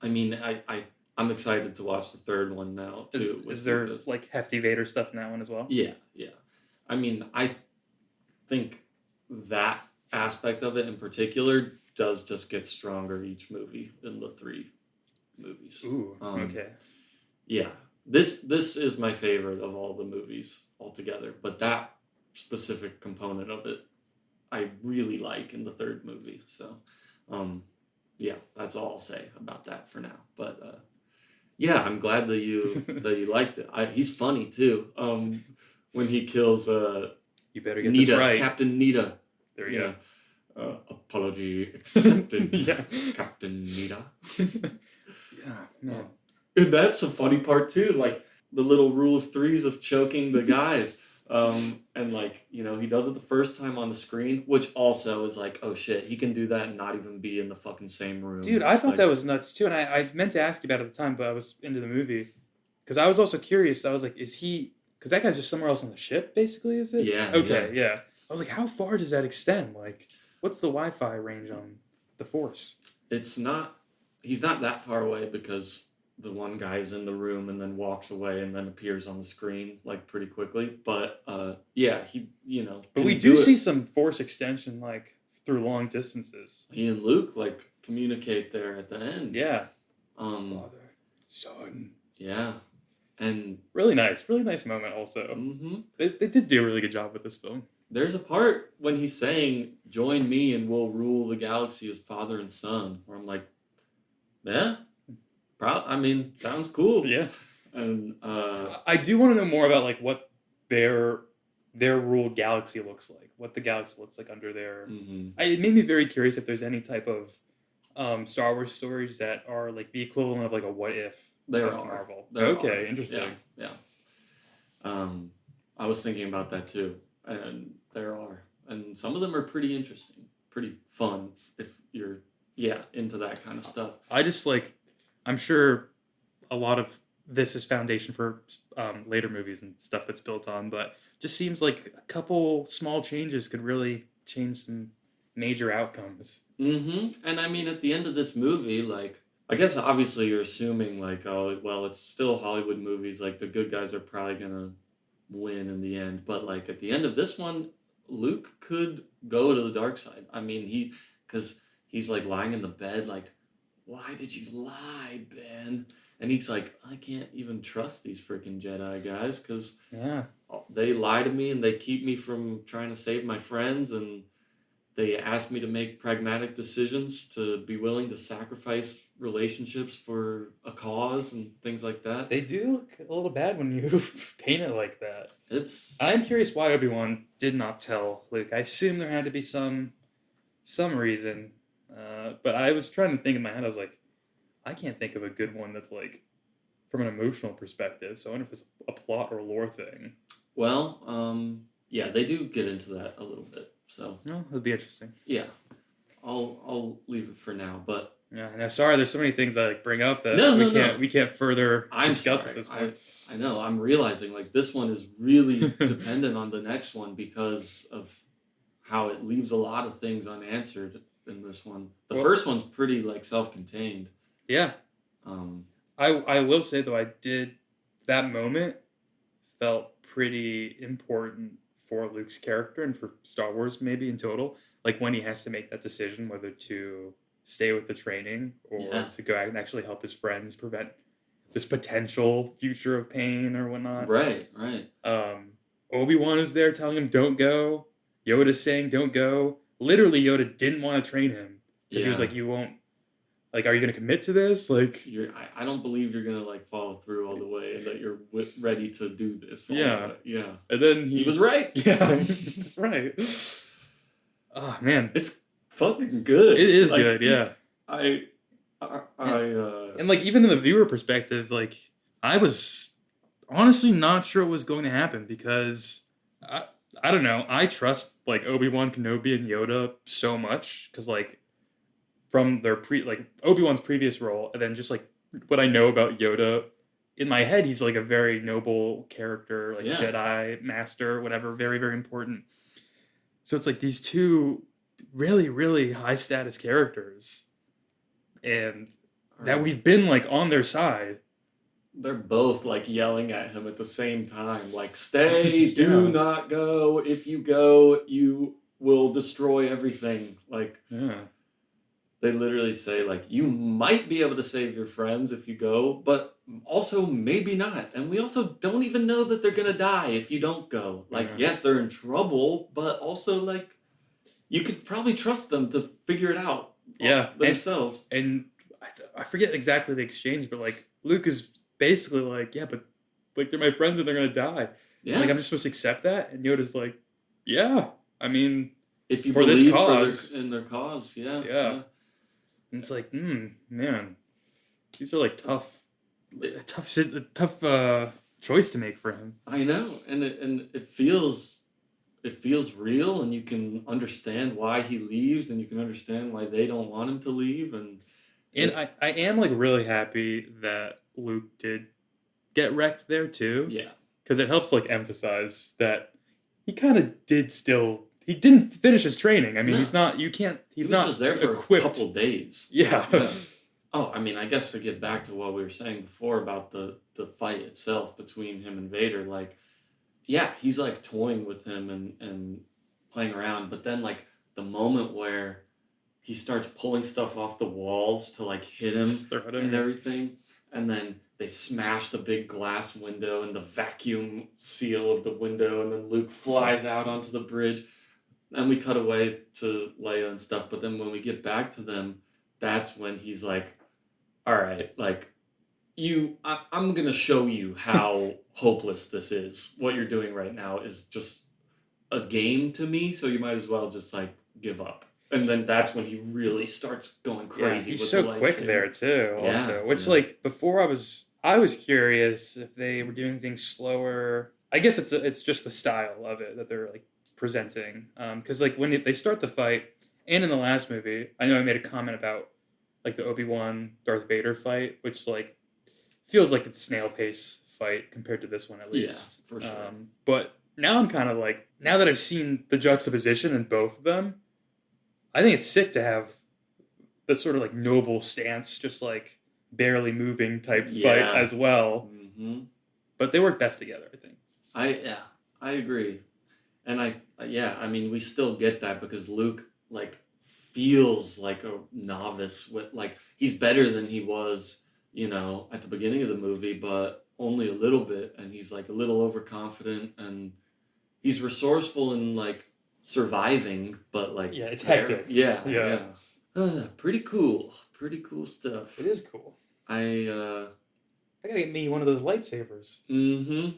I mean, I'm excited to watch the third one now too. Is there like hefty Vader stuff in that one as well? Yeah. I mean, I think that aspect of it in particular does just get stronger each movie in the 3 movies. Ooh, okay. Yeah, this is my favorite of all the movies altogether, but that specific component of it I really like in the 3rd movie. So, yeah, that's all I'll say about that for now. But yeah, I'm glad that you liked it. He's funny too. When he kills you better get Nita, this right. Captain Nita. There you go. Apology accepted, Yeah. Captain Nita. Yeah, man. And that's a funny part too, like the little rule of threes of choking the guys. And like, you know, he does it the first time on the screen, which also is like, oh shit, he can do that and not even be in the fucking same room. Dude, I thought like, that was nuts too, and I meant to ask you about it at the time, but I was into the movie. Because I was also curious, I was like, is he... Because that guy's just somewhere else on the ship, basically, is it? Yeah. Okay, yeah. I was like, how far does that extend? Like, what's the Wi-Fi range on the Force? He's not that far away because the one guy's in the room and then walks away and then appears on the screen like pretty quickly. But yeah, he, you know. But we do see some Force extension like through long distances. He and Luke like communicate there at the end. Yeah. Father, son. Yeah. And really nice moment also. Mm-hmm. They did do a really good job with this film. There's a part when he's saying, "Join me and we'll rule the galaxy as father and son," where I'm like, yeah, I mean, sounds cool. Yeah. And I do want to know more about like what their ruled galaxy looks like, what the galaxy looks like under their. Mm-hmm. It made me very curious if there's any type of Star Wars stories that are like the equivalent of like a what if. There are Marvel. Okay, interesting. Yeah. I was thinking about that too, and there are, and some of them are pretty interesting, pretty fun if you're into that kind of stuff. I just like, I'm sure a lot of this is foundation for later movies and stuff that's built on, but just seems like a couple small changes could really change some major outcomes. Mm-hmm. And I mean, at the end of this movie, like. I guess obviously you're assuming like, oh, well, it's still Hollywood movies. Like the good guys are probably going to win in the end. But like at the end of this one, Luke could go to the dark side. I mean, because he's like lying in the bed like, why did you lie, Ben? And he's like, I can't even trust these freaking Jedi guys because they lie to me and they keep me from trying to save my friends and they ask me to make pragmatic decisions, to be willing to sacrifice relationships for a cause and things like that. They do look a little bad when you paint it like that. I'm curious why Obi-Wan did not tell Luke. I assume there had to be some reason. But I was trying to think in my head, I was like, I can't think of a good one that's like from an emotional perspective. So I wonder if it's a plot or lore thing. Well, yeah, they do get into that a little bit. So it'll be interesting. Yeah. I'll leave it for now. But Yeah, no, sorry. There's so many things I like bring up that no. we can't further I'm discuss sorry. at this point. I know. I'm realizing like this one is really dependent on the next one because of how it leaves a lot of things unanswered in this one. The first one's pretty like self-contained. Yeah. Um, I will say though, I did that moment felt pretty important for Luke's character and for Star Wars maybe in total. Like when he has to make that decision whether to stay with the training or to go out and actually help his friends prevent this potential future of pain or whatnot. Right. Obi-Wan is there telling him don't go. Yoda's saying don't go. Literally, Yoda didn't want to train him because he was like, you won't. Like, are you going to commit to this? Like, I don't believe you're going to like follow through all the way and that you're ready to do this. Yeah. Yeah. And then he was right. Yeah, he's right. Oh, man. It's fucking good. It is like, good, yeah. And like, even in the viewer perspective, like, I was honestly not sure what was going to happen because I don't know. I trust, like, Obi-Wan Kenobi and Yoda so much because, like, from their Obi-Wan's previous role, and then just like what I know about Yoda, in my head, he's like a very noble character, like Jedi master, whatever, very, very important. So it's like these two really, really high status characters, and that we've been like on their side. They're both like yelling at him at the same time, like stay, do not go. If you go, you will destroy everything. Like they literally say, like, you might be able to save your friends if you go, but also maybe not. And we also don't even know that they're going to die if you don't go. Like, yes, they're in trouble, but also, like, you could probably trust them to figure it out themselves. And I forget exactly the exchange, but, like, Luke is basically like, yeah, but, like, they're my friends and they're going to die. Yeah. Like, I'm just supposed to accept that? And Yoda's like, yeah, I mean, if you for believe this cause. in their cause, Yeah. And it's like, man, these are like tough choice to make for him. I know, and it feels real, and you can understand why he leaves, and you can understand why they don't want him to leave, and I am like really happy that Luke did get wrecked there too. Yeah, because it helps like emphasize that he kind of did still. He didn't finish his training. I mean, he's not. You can't. He's not just there for equipped. A couple days. Yeah. Oh, I mean, I guess to get back to what we were saying before about the fight itself between him and Vader, like, yeah, he's like toying with him and playing around, but then like the moment where he starts pulling stuff off the walls to like hit him and everything, and then they smash the big glass window and the vacuum seal of the window, and then Luke flies out onto the bridge. And we cut away to Leia and stuff, but then when we get back to them, that's when he's like, all right, like, I'm going to show you how hopeless this is. What you're doing right now is just a game to me, so you might as well just, like, give up. And then that's when he really starts going crazy. Yeah, he's so quick there, too, also. Which, like, before I was curious if they were doing things slower. I guess it's just the style of it that they're, like, presenting, because like when they start the fight, and in the last movie, I know I made a comment about like the Obi-Wan Darth Vader fight, which like feels like it's snail pace fight compared to this one at least. Yeah, for sure. But now I'm kind of like, now that I've seen the juxtaposition in both of them, I think it's sick to have the sort of like noble stance, just like barely moving type fight as well. Mm-hmm. But they work best together, I think. I agree. And I mean, we still get that because Luke, like, feels like a novice. Like, he's better than he was, you know, at the beginning of the movie, but only a little bit. And he's, like, a little overconfident. And he's resourceful in, like, surviving, but, like... Yeah, it's hectic. Yeah. Pretty cool. Pretty cool stuff. It is cool. I gotta get me one of those lightsabers. Mm-hmm.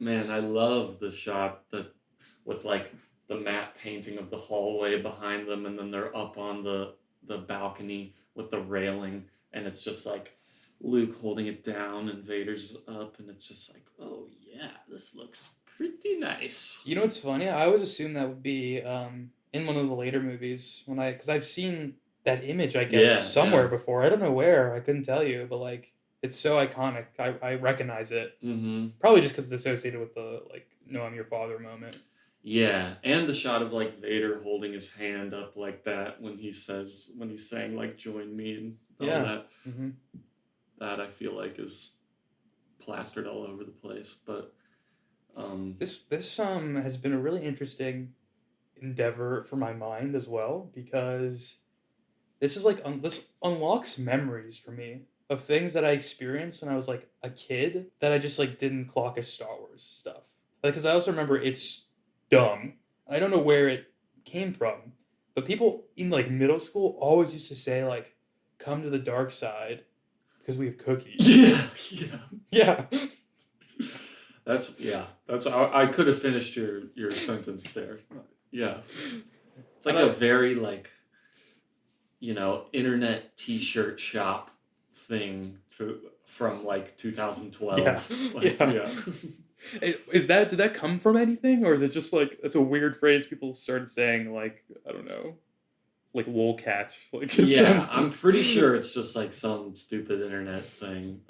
Man, I love the shot that... with, like, the matte painting of the hallway behind them, and then they're up on the balcony with the railing, and it's just, like, Luke holding it down, and Vader's up, and it's just like, oh, yeah, this looks pretty nice. You know what's funny? I always assumed that would be in in one of the later movies because I've seen that image, I Yeah, guess, somewhere before. I don't know where. I couldn't tell you, but like it's so iconic. I recognize it. Mm-hmm. Probably just because it's associated with the like "No, I'm your father" moment. Yeah, and the shot of like Vader holding his hand up like that when he's saying like "join me" and all Yeah. that. Mm-hmm. That I feel like is plastered all over the place. But This has been a really interesting endeavor for my mind as well because this is like this unlocks memories for me of things that I experienced when I was like a kid that I just like didn't clock as Star Wars stuff. Like, because I also remember it's dumb. I don't know where it came from, but people in like middle school always used to say like, "Come to the dark side because we have cookies." yeah, yeah. Yeah, That's I could have finished your sentence there. Yeah, it's like and a very like internet T-shirt shop thing from like 2012. yeah, Like, yeah. yeah. Did that come from anything, or is it just like it's a weird phrase people started saying like I don't know, like lolcat, like it's, Yeah, I'm pretty sure it's just like some stupid internet thing.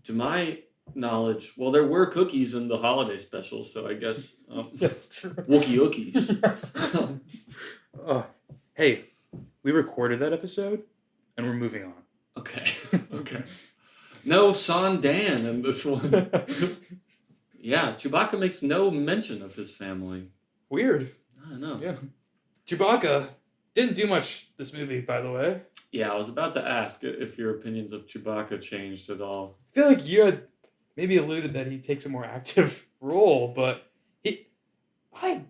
To my knowledge, well, there were cookies in the holiday special, so I guess That's true. Wookie Ookies. Oh, hey, we recorded that episode, and we're moving on. Okay, okay. No San Dan in this one. Yeah, Chewbacca makes no mention of his family. Weird. I don't know. Yeah. Chewbacca didn't do much this movie, by the way. Yeah, I was about to ask if your opinions of Chewbacca changed at all. I feel like you had maybe alluded that he takes a more active role, but I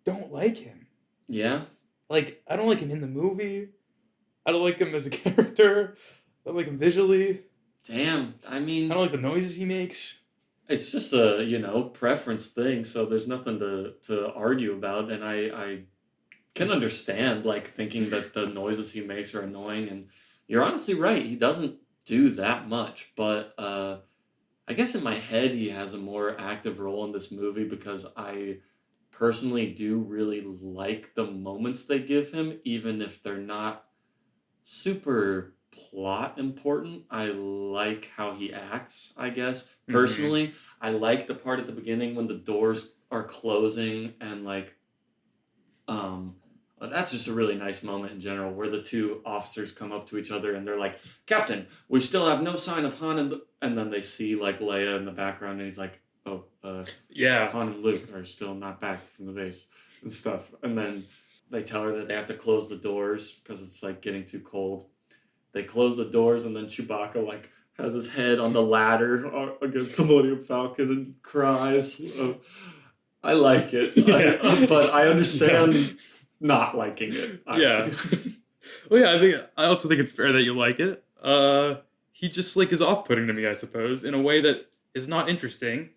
don't like him. Yeah? Like, I don't like him in the movie. I don't like him as a character. I don't like him visually. Damn, I mean... I don't like the noises he makes. It's just a, preference thing, so there's nothing to argue about, and I can understand, like, thinking that the noises he makes are annoying, and you're honestly right, he doesn't do that much, but I guess in my head he has a more active role in this movie because I personally do really like the moments they give him, even if they're not super plot important. I like how he acts, I guess. Personally, I like the part at the beginning when the doors are closing and like that's just a really nice moment in general where the two officers come up to each other and they're like, "Captain, we still have no sign of Han and then they see like Leia in the background and he's like, "Oh, Yeah. Han and Luke are still not back from the base and stuff." And then they tell her that they have to close the doors because it's like getting too cold. They close the doors and then Chewbacca like has his head on the ladder against the Millennium Falcon and cries. I like it, Yeah. but I understand not liking it. Yeah. Well, yeah, I also think it's fair that you like it. He just like is off-putting to me, I suppose, in a way that is not interesting,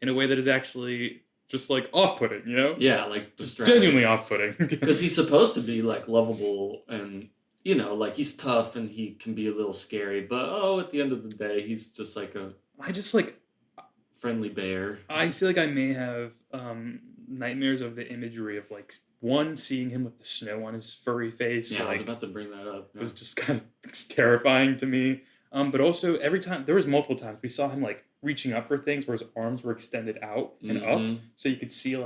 in a way that is actually just like off-putting, you know? Yeah, like just genuinely off-putting. Because he's supposed to be like lovable and like he's tough and he can be a little scary, but at the end of the day, he's just like a friendly bear. I feel like I may have nightmares of the imagery of like one seeing him with the snow on his furry face. Yeah, like, I was about to bring that up. It was just kind of terrifying to me. But also every time there was multiple times we saw him like reaching up for things where his arms were extended out and up, so you could see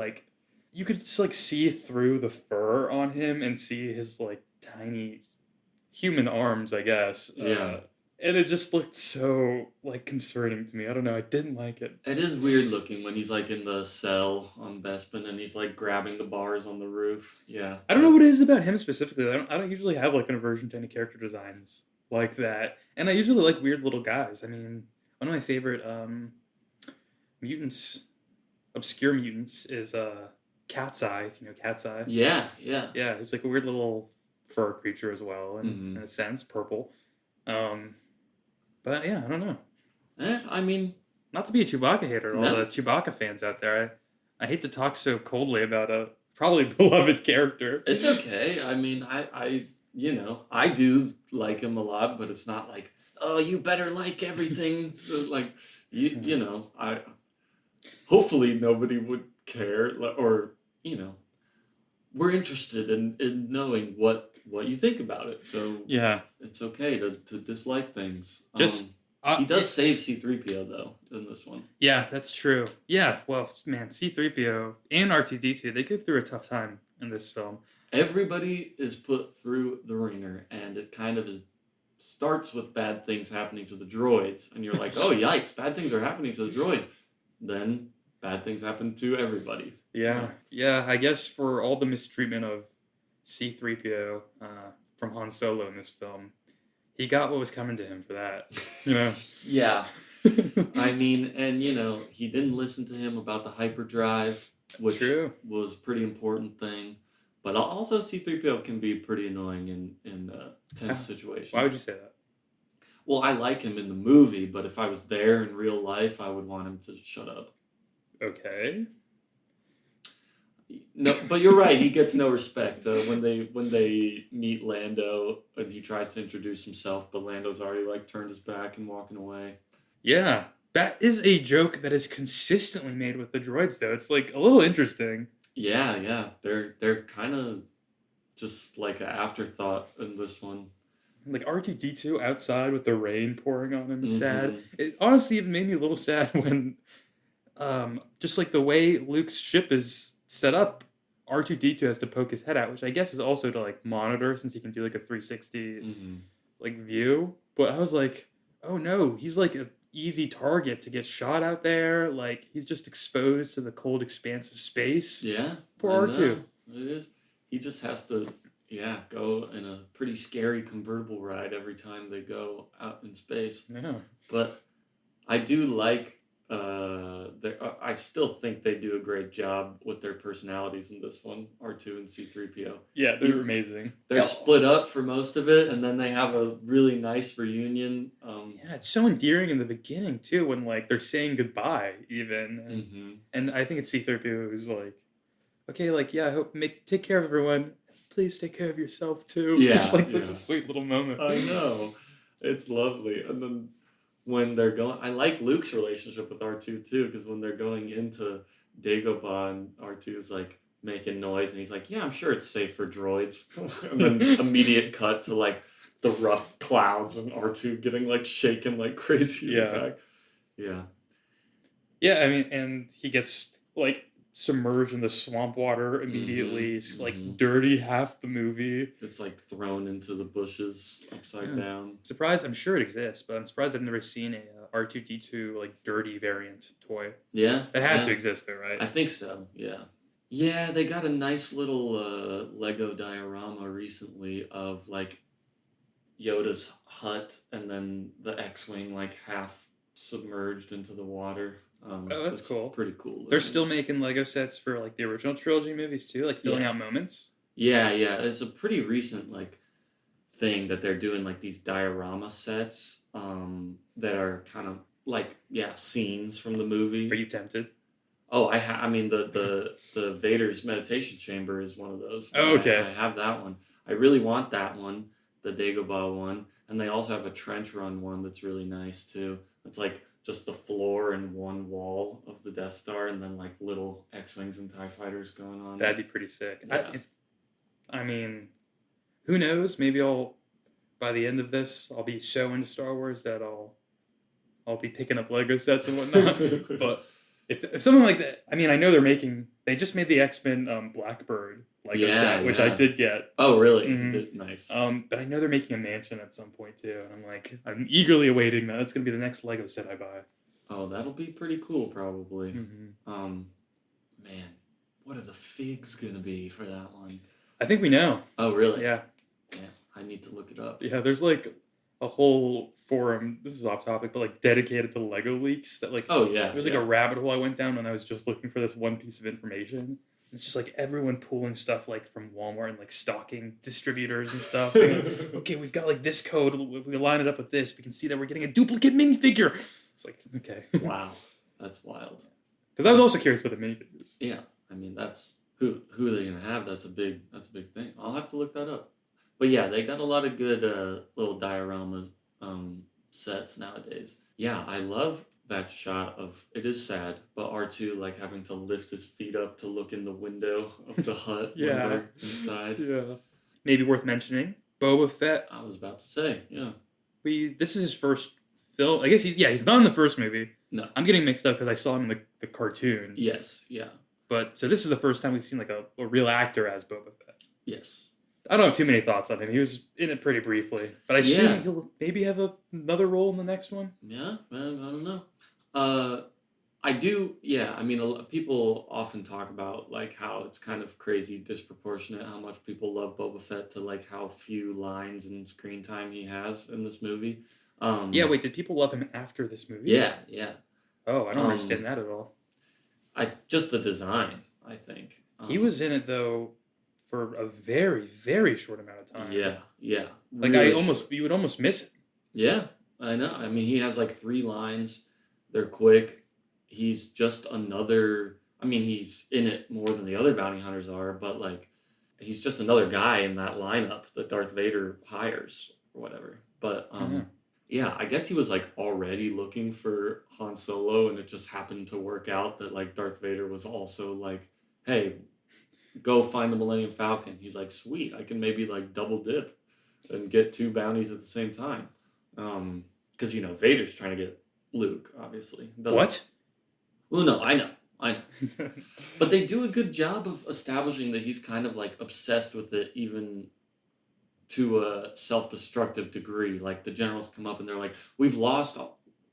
you could just like see through the fur on him and see his like tiny human arms, I guess. Yeah. And it just looked so like concerning to me. I don't know. I didn't like it. It is weird looking when he's like in the cell on Bespin and he's like grabbing the bars on the roof. Yeah. I don't know what it is about him specifically. I don't usually have like an aversion to any character designs like that. And I usually like weird little guys. I mean, one of my favorite mutants, obscure mutants, is Cat's Eye. If you know Cat's Eye. Yeah. Yeah, he's like a weird little fur creature as well, in a sense, purple. But yeah, I don't know. I mean, not to be a Chewbacca hater, all the Chewbacca fans out there. I hate to talk so coldly about a probably beloved character. It's okay. I mean, I do like him a lot, but it's not like, oh, you better like everything. Like, hopefully nobody would care or, we're interested in knowing what you think about it. So Yeah. it's okay to dislike things. Just he does save C-3PO though in this one. Yeah, that's true. Yeah, well, man, C-3PO and R2-D2, they go through a tough time in this film. Everybody is put through the ringer, and it kind of starts with bad things happening to the droids, and you're like, oh yikes, bad things are happening to the droids. Then bad things happen to everybody. Yeah, I guess for all the mistreatment of C-3PO from Han Solo in this film, he got what was coming to him for that. You know? Yeah. I mean, and he didn't listen to him about the hyperdrive, which was a pretty important thing. But also C-3PO can be pretty annoying in tense situations. Why would you say that? Well, I like him in the movie, but if I was there in real life, I would want him to shut up. Okay. No, but you're right. He gets no respect when they meet Lando and he tries to introduce himself, but Lando's already turned his back and walking away. Yeah, that is a joke that is consistently made with the droids, though. It's a little interesting. Yeah, they're kind of just an afterthought in this one. R2-D2 outside with the rain pouring on him is sad. It honestly even made me a little sad when, just the way Luke's ship is set up, R2-D2 has to poke his head out, which I guess is also to monitor since he can do a 360 view. But I was like, oh no, he's an easy target to get shot out there. He's just exposed to the cold expanse of space. Yeah, poor R2. It is. He just has to go in a pretty scary convertible ride every time they go out in space. Yeah, but I do like. I still think they do a great job with their personalities in this one, R2 and C-3PO. Yeah, they're amazing. They're split up for most of it, and then they have a really nice reunion. Yeah, it's so endearing in the beginning, too, when, they're saying goodbye, even. And I think it's C-3PO who's okay, I hope, take care of everyone. Please take care of yourself, too. Yeah. It's such a sweet little moment. I know. It's lovely. And then when they're going, I like Luke's relationship with R2 too, because when they're going into Dagobah and R2 is making noise and he's like, yeah, I'm sure it's safe for droids. And then immediate cut to the rough clouds and R2 getting shaken crazy. Yeah. Yeah, I mean, and he gets submerged in the swamp water immediately. It's dirty half the movie. It's thrown into the bushes upside down. Surprised, I'm sure it exists, but I'm surprised I've never seen a R2-D2 dirty variant toy. Yeah, it has to exist though, right? I think so. Yeah. They got a nice little Lego diorama recently of Yoda's hut and then the X-wing half submerged into the water. That's cool. Pretty cool. They're still making Lego sets for the original trilogy movies too, filling out moments. Yeah. It's a pretty recent thing that they're doing these diorama sets that are kind of scenes from the movie. Are you tempted? Oh, I mean the Vader's meditation chamber is one of those. Oh, okay. I have that one. I really want that one, the Dagobah one, and they also have a trench run one that's really nice too. It's just the floor and one wall of the Death Star, and then little X-wings and TIE fighters going on. That'd be pretty sick. Yeah. I mean, who knows? Maybe by the end of this, I'll be so into Star Wars that I'll be picking up Lego sets and whatnot. But if something like that, I mean, I know they just made the X-Men Blackbird Lego set, which I did get. Oh, really? Nice. But I know they're making a mansion at some point too, and I'm eagerly awaiting that. That's gonna be the next Lego set I buy. Oh, that'll be pretty cool, probably. Man, what are the figs gonna be for that one? I think we know. Oh, really? Yeah. I need to look it up. Yeah, there's a whole forum. This is off topic, but dedicated to Lego leaks. That oh yeah, it was a rabbit hole I went down when I was just looking for this one piece of information. It's just everyone pulling stuff from Walmart and stocking distributors and stuff. Okay, we've got this code. We line it up with this. We can see that we're getting a duplicate minifigure. It's okay. Wow, that's wild. Because I was also curious about the minifigures. Yeah, I mean that's who are they gonna have? That's a big thing. I'll have to look that up. But yeah, they got a lot of good little dioramas sets nowadays. Yeah, I love that shot of, it is sad, but R2 like having to lift his feet up to look in the window of the hut when Yeah. they're inside. Yeah. Maybe worth mentioning, Boba Fett. I was about to say, yeah. This is his first film. I guess he's not in the first movie. No. I'm getting mixed up because I saw him in the cartoon. Yes, yeah. But so this is the first time we've seen like a real actor as Boba Fett. Yes. I don't have too many thoughts on him. He was in it pretty briefly, but I assume he'll maybe have another role in the next one. Yeah, I don't know. I do. Yeah, I mean, people often talk about like how it's kind of crazy, disproportionate how much people love Boba Fett to like how few lines and screen time he has in this movie. Yeah. Wait, did people love him after this movie? Yeah. Oh, I don't understand that at all. Just the design, I think. He was in it though for a very, very short amount of time. Yeah. Like really you would almost miss it. Yeah, I know. I mean, he has like 3 lines. They're quick. He's just another. I mean, he's in it more than the other bounty hunters are, but like, he's just another guy in that lineup that Darth Vader hires or whatever. But yeah, I guess he was like already looking for Han Solo, and it just happened to work out that like Darth Vader was also like, hey, go find the Millennium Falcon. He's like, sweet, I can maybe like double dip and get 2 bounties at the same time. Because, Vader's trying to get Luke, obviously. What? Well, no, I know. But they do a good job of establishing that he's kind of like obsessed with it, even to a self-destructive degree. Like the generals come up and they're like, we've lost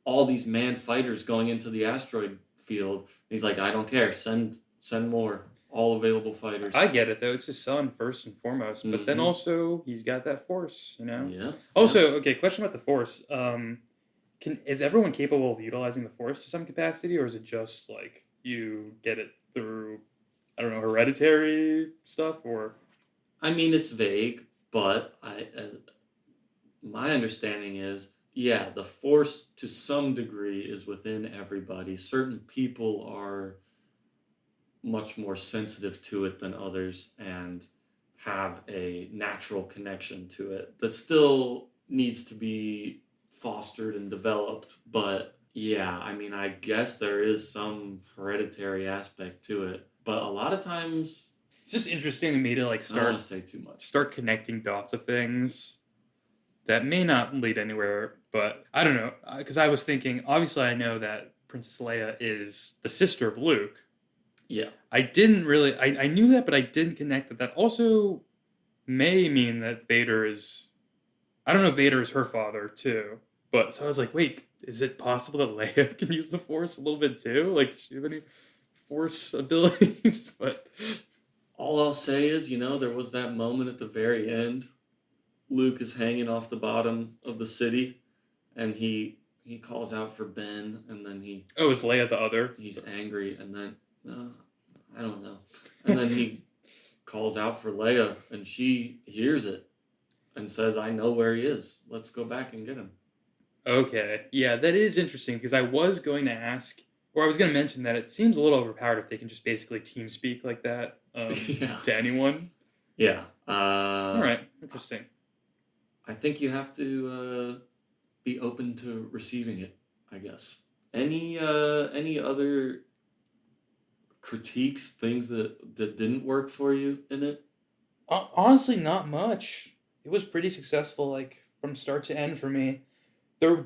all these manned fighters going into the asteroid field. And he's like, I don't care. Send more. All available fighters. I get it though. It's his son first and foremost, but then also he's got that Force, Yeah. Also, okay, question about the Force. Is everyone capable of utilizing the Force to some capacity, or is it just like you get it through, I don't know, hereditary stuff, or? I mean, it's vague, but my understanding is, yeah, the Force to some degree is within everybody. Certain people are much more sensitive to it than others and have a natural connection to it that still needs to be fostered and developed. But yeah, I mean, I guess there is some hereditary aspect to it, but a lot of times it's just interesting to me to like I don't want to say too much. Start connecting dots of things that may not lead anywhere, but I don't know, because I was thinking, obviously I know that Princess Leia is the sister of Luke. Yeah. I didn't really... I knew that, but I didn't connect that. That also may mean that Vader is... I don't know if Vader is her father, too. But, so I was like, wait, is it possible that Leia can use the Force a little bit, too? Like, does she have any Force abilities? But... all I'll say is, there was that moment at the very end. Luke is hanging off the bottom of the city, and he calls out for Ben, and then he... Oh, is Leia the other? He's angry, and then... I don't know. And then he calls out for Leia, and she hears it and says, I know where he is. Let's go back and get him. Okay. Yeah, that is interesting, because I was going to ask, or I was going to mention that it seems a little overpowered if they can just basically team speak like that to anyone. Yeah. All right. Interesting. I think you have to be open to receiving it, I guess. Any other critiques, things that didn't work for you in it? Honestly, not much. It was pretty successful, like from start to end for me. There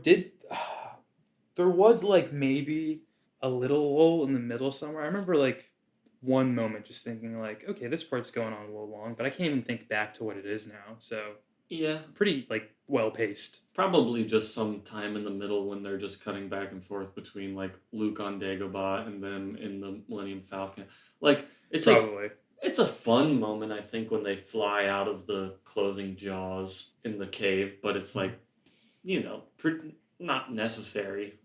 was like maybe a little lull in the middle somewhere. I remember like one moment just thinking like, okay, this part's going on a little long, but I can't even think back to what it is now. So yeah, pretty like well paced. Probably just some time in the middle when they're just cutting back and forth between like Luke on Dagobah and them in the Millennium Falcon. Like it's probably it's a fun moment, I think, when they fly out of the closing jaws in the cave, but it's like, not necessary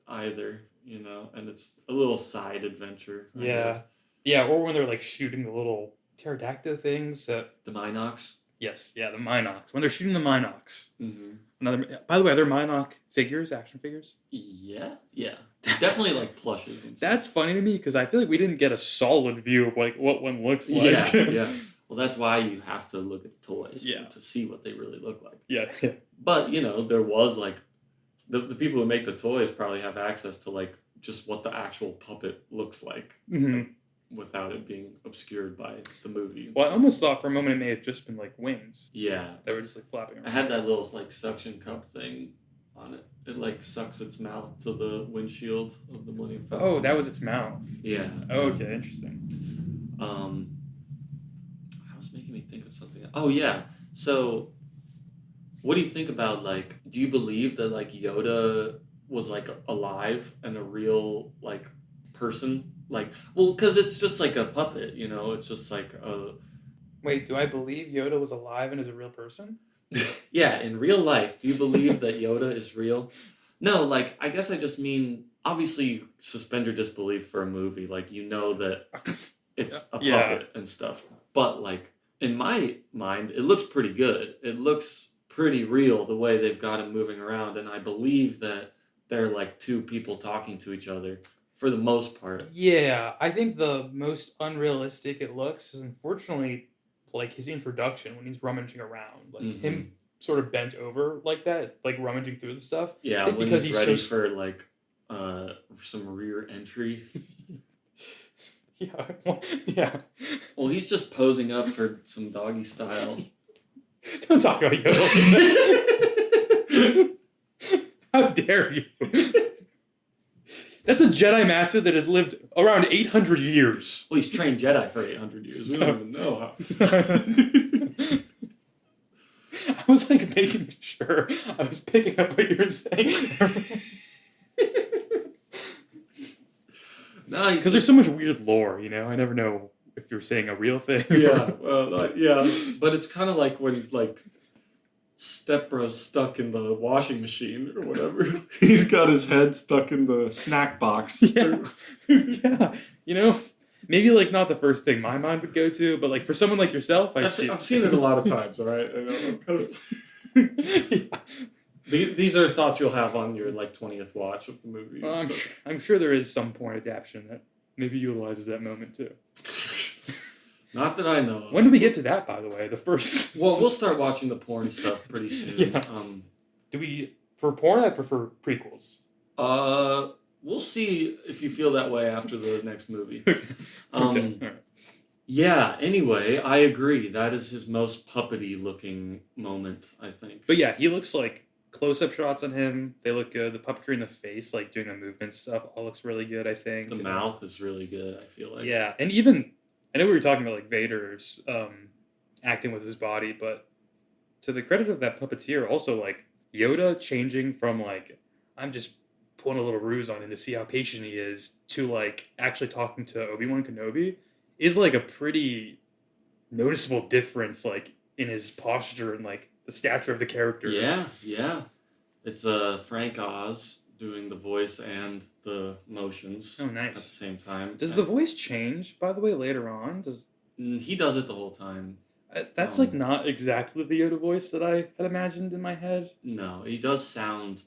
either, and it's a little side adventure. I guess. Yeah, or when they're like shooting the little pterodactyl things that the Minox. Yes, yeah, the Minox. When they're shooting the Minox. Mm-hmm. By the way, are there Minox figures, action figures? Yeah. Definitely like plushes and stuff. That's funny to me because I feel like we didn't get a solid view of like what one looks like. Yeah. Well, that's why you have to look at the toys to see what they really look like. Yeah. But, there was like the people who make the toys probably have access to like just what the actual puppet looks like, Mm-hmm. without it being obscured by the movie. Well, I almost thought for a moment it may have just been like wings. Yeah, That were just like flapping around. I had that little like suction cup thing on it. It like sucks its mouth to the windshield of the Millennium Falcon. Oh, that was its mouth. Yeah. Oh, okay, interesting. I was making me think of something. Oh yeah. So, what do you think about like? Do you believe that like Yoda was like alive and a real like person? Like, well, because it's just like a puppet, you know. It's just like a. Wait, do I believe Yoda was alive and is a real person? Yeah, in real life, do you believe that Yoda is real? No, like I guess I just mean obviously suspend your disbelief for a movie. Like you know that it's a puppet and stuff. But like in my mind, it looks pretty good. It looks pretty real the way they've got him moving around, and I believe that they're like two people talking to each other for the most part. Yeah, I think the most unrealistic it looks is unfortunately like his introduction when he's rummaging around, like him sort of bent over like that, like rummaging through the stuff. Yeah, when because he's ready for like some rear entry. Yeah, yeah. Well, he's just posing up for some doggy style. Don't talk about Yoda. How dare you? That's a Jedi Master that has lived around 800 years. Well, he's trained Jedi for 800 years. We don't even know how. I was like making sure I was picking up what you were saying. No, because there's so much weird lore, you know. I never know if you're saying a real thing. Yeah, well, yeah, but it's kind of like when like Step Bro's stuck in the washing machine or whatever. He's got his head stuck in the snack box. Yeah, yeah. You know, maybe like not the first thing my mind would go to, but like for someone like yourself, I've seen it a lot of times. All right, I'm kind of. Yeah. These are thoughts you'll have on your like 20th watch of the movie. Well, I'm sure there is some porn adaptation that maybe utilizes that moment too. Not that I know of. When do we get to that, by the way? The first. Well, we'll start watching the porn stuff pretty soon. Yeah. Do we for porn? I prefer prequels. We'll see if you feel that way after the next movie. Okay. All right. Yeah, anyway, I agree. That is his most puppety looking moment, I think. But yeah, he looks like close-up shots on him. They look good. The puppetry in the face, like doing the movement stuff, all looks really good, I think. The mouth is really good, I feel like. Yeah, and even, I know we were talking about like Vader's acting with his body, but to the credit of that puppeteer, also like Yoda changing from like, I'm just pulling a little ruse on him to see how patient he is, to like actually talking to Obi-Wan Kenobi is like a pretty noticeable difference, like in his posture and like the stature of the character. Yeah. It's Frank Oz doing the voice and the motions. Oh, nice. At the same time. Does the voice change, by the way, later on? He does it the whole time. That's like not exactly the Yoda voice that I had imagined in my head. No, he does sound.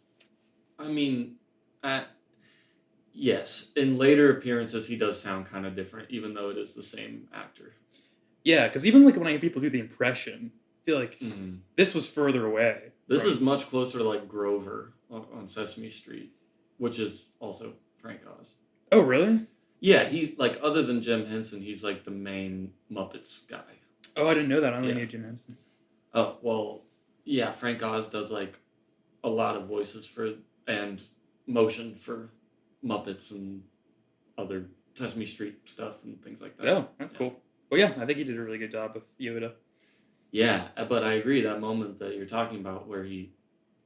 I mean, yes, in later appearances he does sound kind of different, even though it is the same actor. Yeah, because even like when I hear people do the impression, I feel like this was further away. This is much closer to like Grover on Sesame Street, which is also Frank Oz. Oh, really? Yeah, he like other than Jim Henson, he's like the main Muppets guy. Oh, I didn't know that. I only knew Jim Henson. Oh, well, yeah, Frank Oz does like a lot of voices for and motion for Muppets and other Sesame Street stuff and things like that. Oh, that's cool. Well, yeah, I think he did a really good job with Yoda. Yeah, but I agree, that moment that you're talking about where he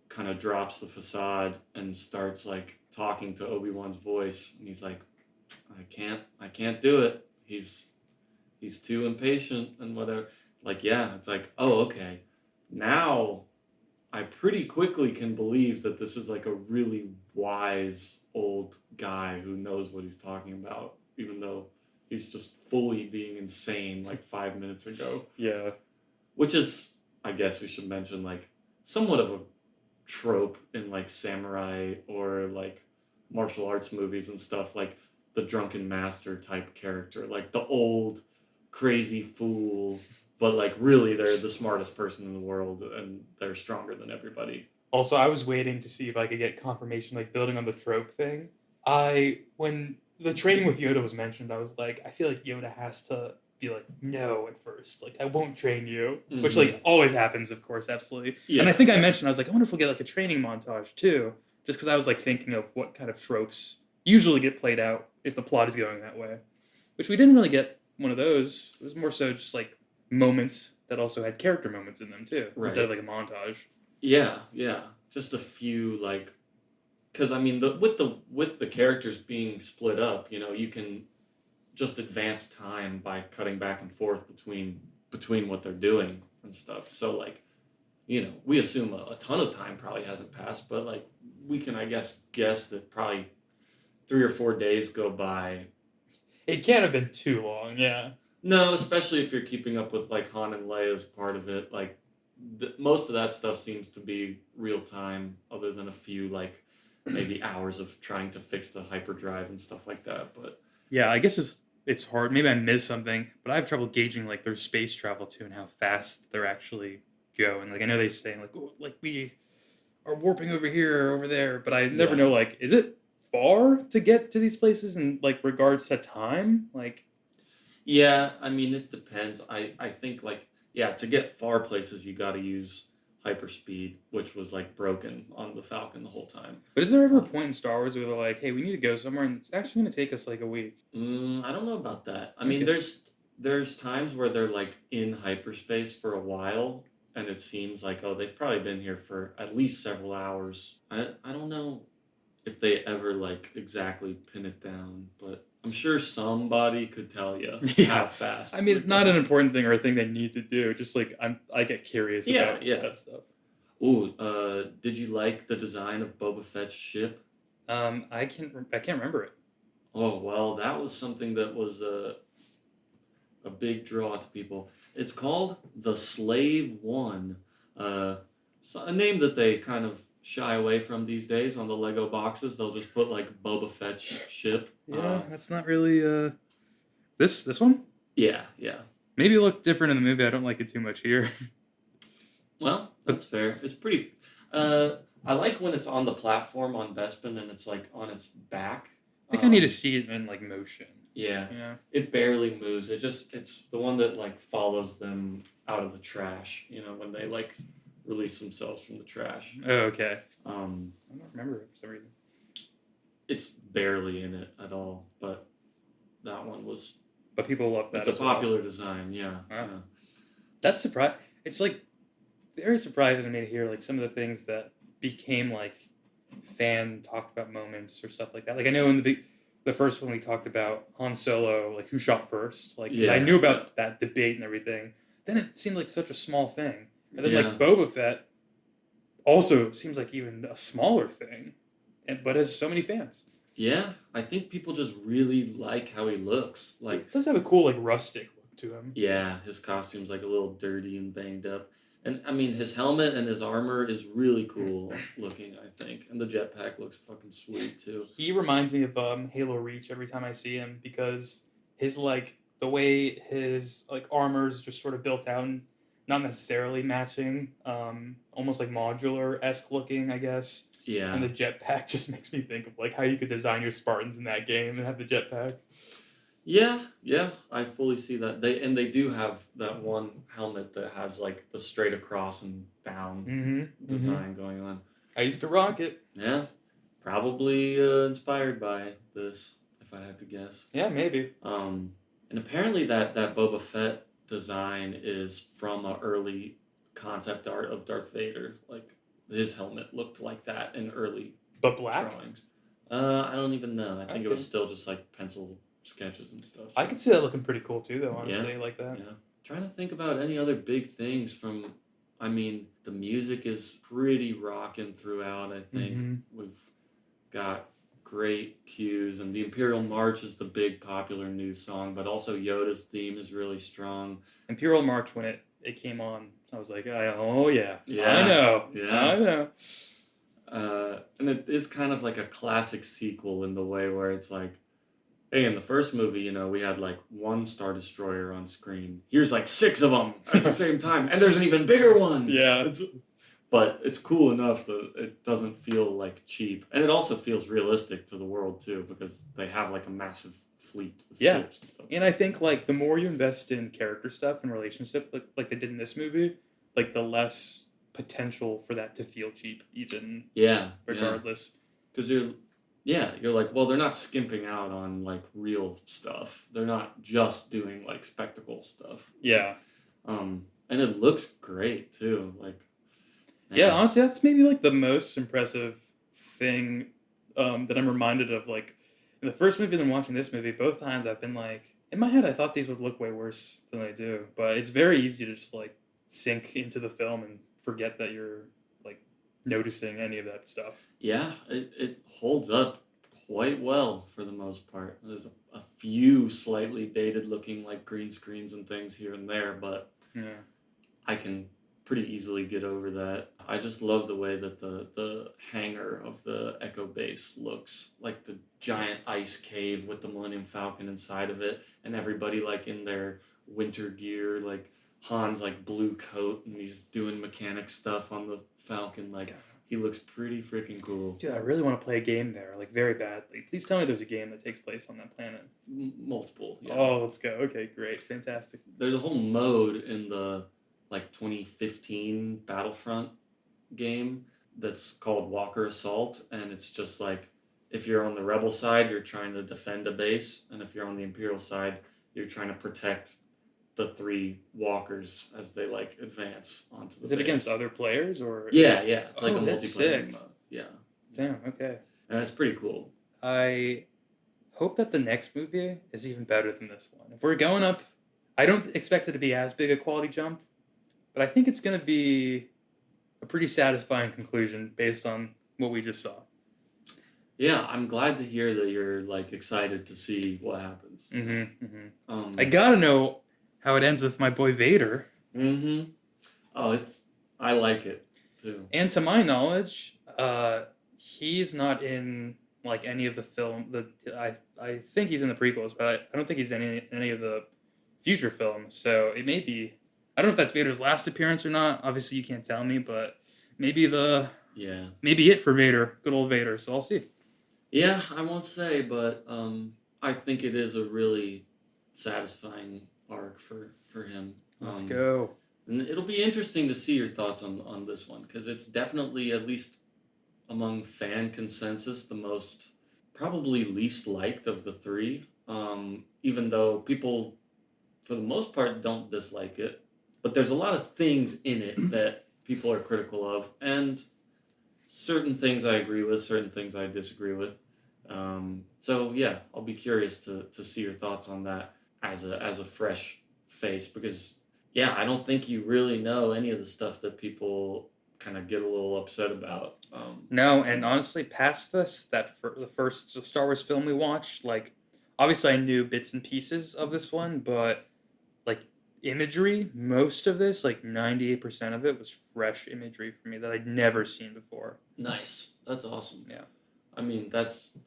kind of drops the facade and starts like talking to Obi-Wan's voice, and he's like, I can't do it. He's too impatient and whatever. Like, yeah, it's like, oh, okay. Now I pretty quickly can believe that this is like a really wise old guy who knows what he's talking about, even though he's just fully being insane like 5 minutes ago. Yeah. Which is, I guess we should mention, like, somewhat of a trope in, like, samurai or, like, martial arts movies and stuff, like the drunken master type character, like the old, crazy fool, but, like, really they're the smartest person in the world and they're stronger than everybody. Also, I was waiting to see if I could get confirmation, like building on the trope thing. When the training with Yoda was mentioned, I was like, I feel like Yoda has to be like, no, at first. Like, I won't train you. Which, like, always happens, of course, absolutely. Yeah. And I think I mentioned, I was like, I wonder if we'll get, like, a training montage, too. Just because I was, like, thinking of what kind of tropes usually get played out if the plot is going that way. Which we didn't really get one of those. It was more so just, like, moments that also had character moments in them, too. Right. Instead of, like, a montage. Yeah, yeah. Just a few, like, because I mean, with the characters being split up, you know, you can just advance time by cutting back and forth between what they're doing and stuff. So like, you know, we assume a ton of time probably hasn't passed, but like we can, I guess that probably 3 or 4 days go by. It can't have been too long, yeah. No, especially if you're keeping up with like Han and Leia as part of it. Like most of that stuff seems to be real time, other than a few like maybe hours of trying to fix the hyperdrive and stuff like that. But yeah, I guess it's hard. Maybe I missed something, but I have trouble gauging like their space travel too and how fast they're actually going. Like I know they say like, oh, like we are warping over here or over there, but I never know like is it far to get to these places in like regards to time? Like yeah, I mean it depends. I think like yeah, to get far places you got to use hyperspeed, which was like broken on the Falcon the whole time. But is there ever a point in Star Wars where they're like, hey, we need to go somewhere and it's actually going to take us like a week? I don't know about that. I mean, there's times where they're like in hyperspace for a while, and it seems like oh they've probably been here for at least several hours. I don't know if they ever like exactly pin it down, but I'm sure somebody could tell you how fast. I mean, it's not an important thing or a thing they need to do. Just like I get curious about that stuff. Ooh, did you like the design of Boba Fett's ship? I can't remember it. Oh well, that was something that was a big draw to people. It's called the Slave One, a name that they kind of shy away from these days on the Lego boxes. They'll just put like Boba Fett's ship. Yeah, that's not really this one. Yeah. Maybe it looked different in the movie. I don't like it too much here. Well, that's fair. It's pretty. I like when it's on the platform on Bespin and it's like on its back. I think I need to see it in like motion. Yeah. It barely moves. It's the one that like follows them out of the trash. You know when they like release themselves from the trash. Oh, okay. I don't remember it for some reason. It's barely in it at all, but that one was. But people love that. It's a popular design, yeah. Wow. Yeah. That's surprising. It's like very surprising to me to hear like some of the things that became like fan talked about moments or stuff like that. Like I know in the first one we talked about Han Solo, like who shot first, like because I knew about that debate and everything. Then it seemed like such a small thing, and then like Boba Fett also seems like even a smaller thing, but has so many fans. Yeah, I think people just really like how he looks. Like he does have a cool like rustic look to him. Yeah, his costume's like a little dirty and banged up. And I mean, his helmet and his armor is really cool looking, I think. And the jetpack looks fucking sweet, too. He reminds me of Halo Reach every time I see him because his, like, the way his, like, armor is just sort of built out and not necessarily matching, almost like modular-esque looking, I guess. Yeah. And the jetpack just makes me think of, like, how you could design your Spartans in that game and have the jetpack. Yeah, I fully see that. They do have that one helmet that has like the straight across and down design going on. I used to rock it. Yeah, probably inspired by this, if I had to guess. Yeah, maybe. And apparently that Boba Fett design is from an early concept art of Darth Vader. Like his helmet looked like that in early black drawings. I don't even know. I think it was still just like pencil sketches and stuff. So. I could see that looking pretty cool too, though, honestly, like that. Yeah. Trying to think about any other big things from, I mean, the music is pretty rocking throughout, I think. We've got great cues, and the Imperial March is the big popular new song, but also Yoda's theme is really strong. Imperial March, when it came on, I was like, oh yeah, I know. And it is kind of like a classic sequel in the way where it's like, hey, in the first movie, you know, we had like one Star Destroyer on screen. Here's like 6 of them at the same time, and there's an even bigger one. Yeah. but it's cool enough that it doesn't feel like cheap, and it also feels realistic to the world too because they have like a massive fleet of Yeah. ships and stuff. And I think like the more you invest in character stuff and relationship, like they did in this movie, like the less potential for that to feel cheap, even regardless. Because you're like, well, they're not skimping out on like real stuff. They're not just doing like spectacle stuff. Yeah. And it looks great too. Like, man. Yeah, honestly, that's maybe like the most impressive thing that I'm reminded of. Like in the first movie, then watching this movie, both times I've been like, in my head, I thought these would look way worse than they do. But it's very easy to just like sink into the film and forget that you're like noticing any of that stuff. Yeah, it holds up quite well for the most part. There's a few slightly dated looking like green screens and things here and there, but yeah, I can pretty easily get over that. I just love the way that the hangar of the Echo base looks, like the giant ice cave with the Millennium Falcon inside of it, and everybody like in their winter gear, like Han's like blue coat, and he's doing mechanic stuff on the Falcon. Like he looks pretty freaking cool. Dude, I really want to play a game there, like very badly. Please tell me there's a game that takes place on that planet. Multiple. Yeah. Oh, let's go. Okay, great, fantastic. There's a whole mode in the like 2015 Battlefront game that's called Walker Assault, and it's just like if you're on the rebel side, you're trying to defend a base, and if you're on the Imperial side, you're trying to protect the three walkers as they like advance onto the base. Is it against other players or? Yeah, it's like a that's multiplayer sick. mode. Yeah. Damn. Okay. And it's pretty cool. I hope that the next movie is even better than this one. If we're going up, I don't expect it to be as big a quality jump, but I think it's going to be a pretty satisfying conclusion based on what we just saw. Yeah, I'm glad to hear that you're like excited to see what happens. I gotta know how it ends with my boy Vader. Oh, I like it too. And to my knowledge, he's not in like any of the film. I think he's in the prequels, but I don't think he's in any of the future films. So it may be. I don't know if that's Vader's last appearance or not. Obviously, you can't tell me, but maybe maybe it for Vader, good old Vader. So I'll see. Yeah, I won't say, but I think it is a really satisfying arc for him. Let's go. And it'll be interesting to see your thoughts on this one, because it's definitely, at least among fan consensus, the most, probably least liked of the three, even though people, for the most part, don't dislike it. But there's a lot of things in it that people are critical of, and certain things I agree with, certain things I disagree with. So yeah, I'll be curious to see your thoughts on that as a fresh face, because yeah, I don't think you really know any of the stuff that people kind of get a little upset about. No, and honestly, past this, the first Star Wars film we watched, like obviously I knew bits and pieces of this one, but like imagery, most of this, like 98% of it was fresh imagery for me that I'd never seen before. Nice. That's awesome. Yeah. I mean, that's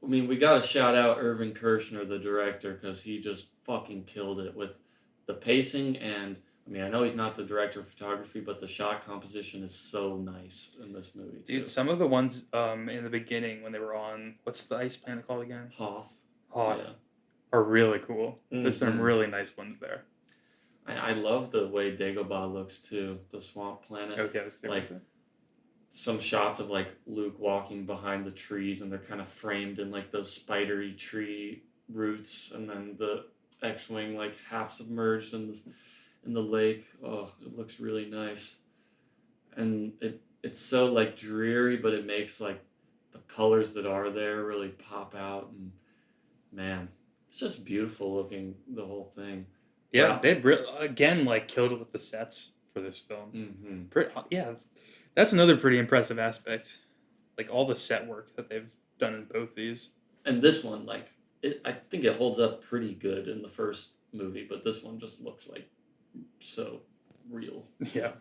we got to shout out Irvin Kirshner, the director, because he just fucking killed it with the pacing, and I mean, I know he's not the director of photography, but the shot composition is so nice in this movie too. Dude, some of the ones in the beginning when they were on, what's the ice planet called again? Hoth. Yeah. Are really cool. There's some really nice ones there. I love the way Dagobah looks too, the swamp planet. Okay, like some shots of like Luke walking behind the trees, and they're kind of framed in like those spidery tree roots, and then the X-wing like half submerged in the lake. Oh, it looks really nice, and it's so like dreary, but it makes like the colors that are there really pop out, and man, it's just beautiful looking, the whole thing. Yeah, wow. They'd again like killed it with the sets for this film. Yeah, that's another pretty impressive aspect. Like all the set work that they've done in both these. And this one, like I think it holds up pretty good in the first movie, but this one just looks like so real. Yeah.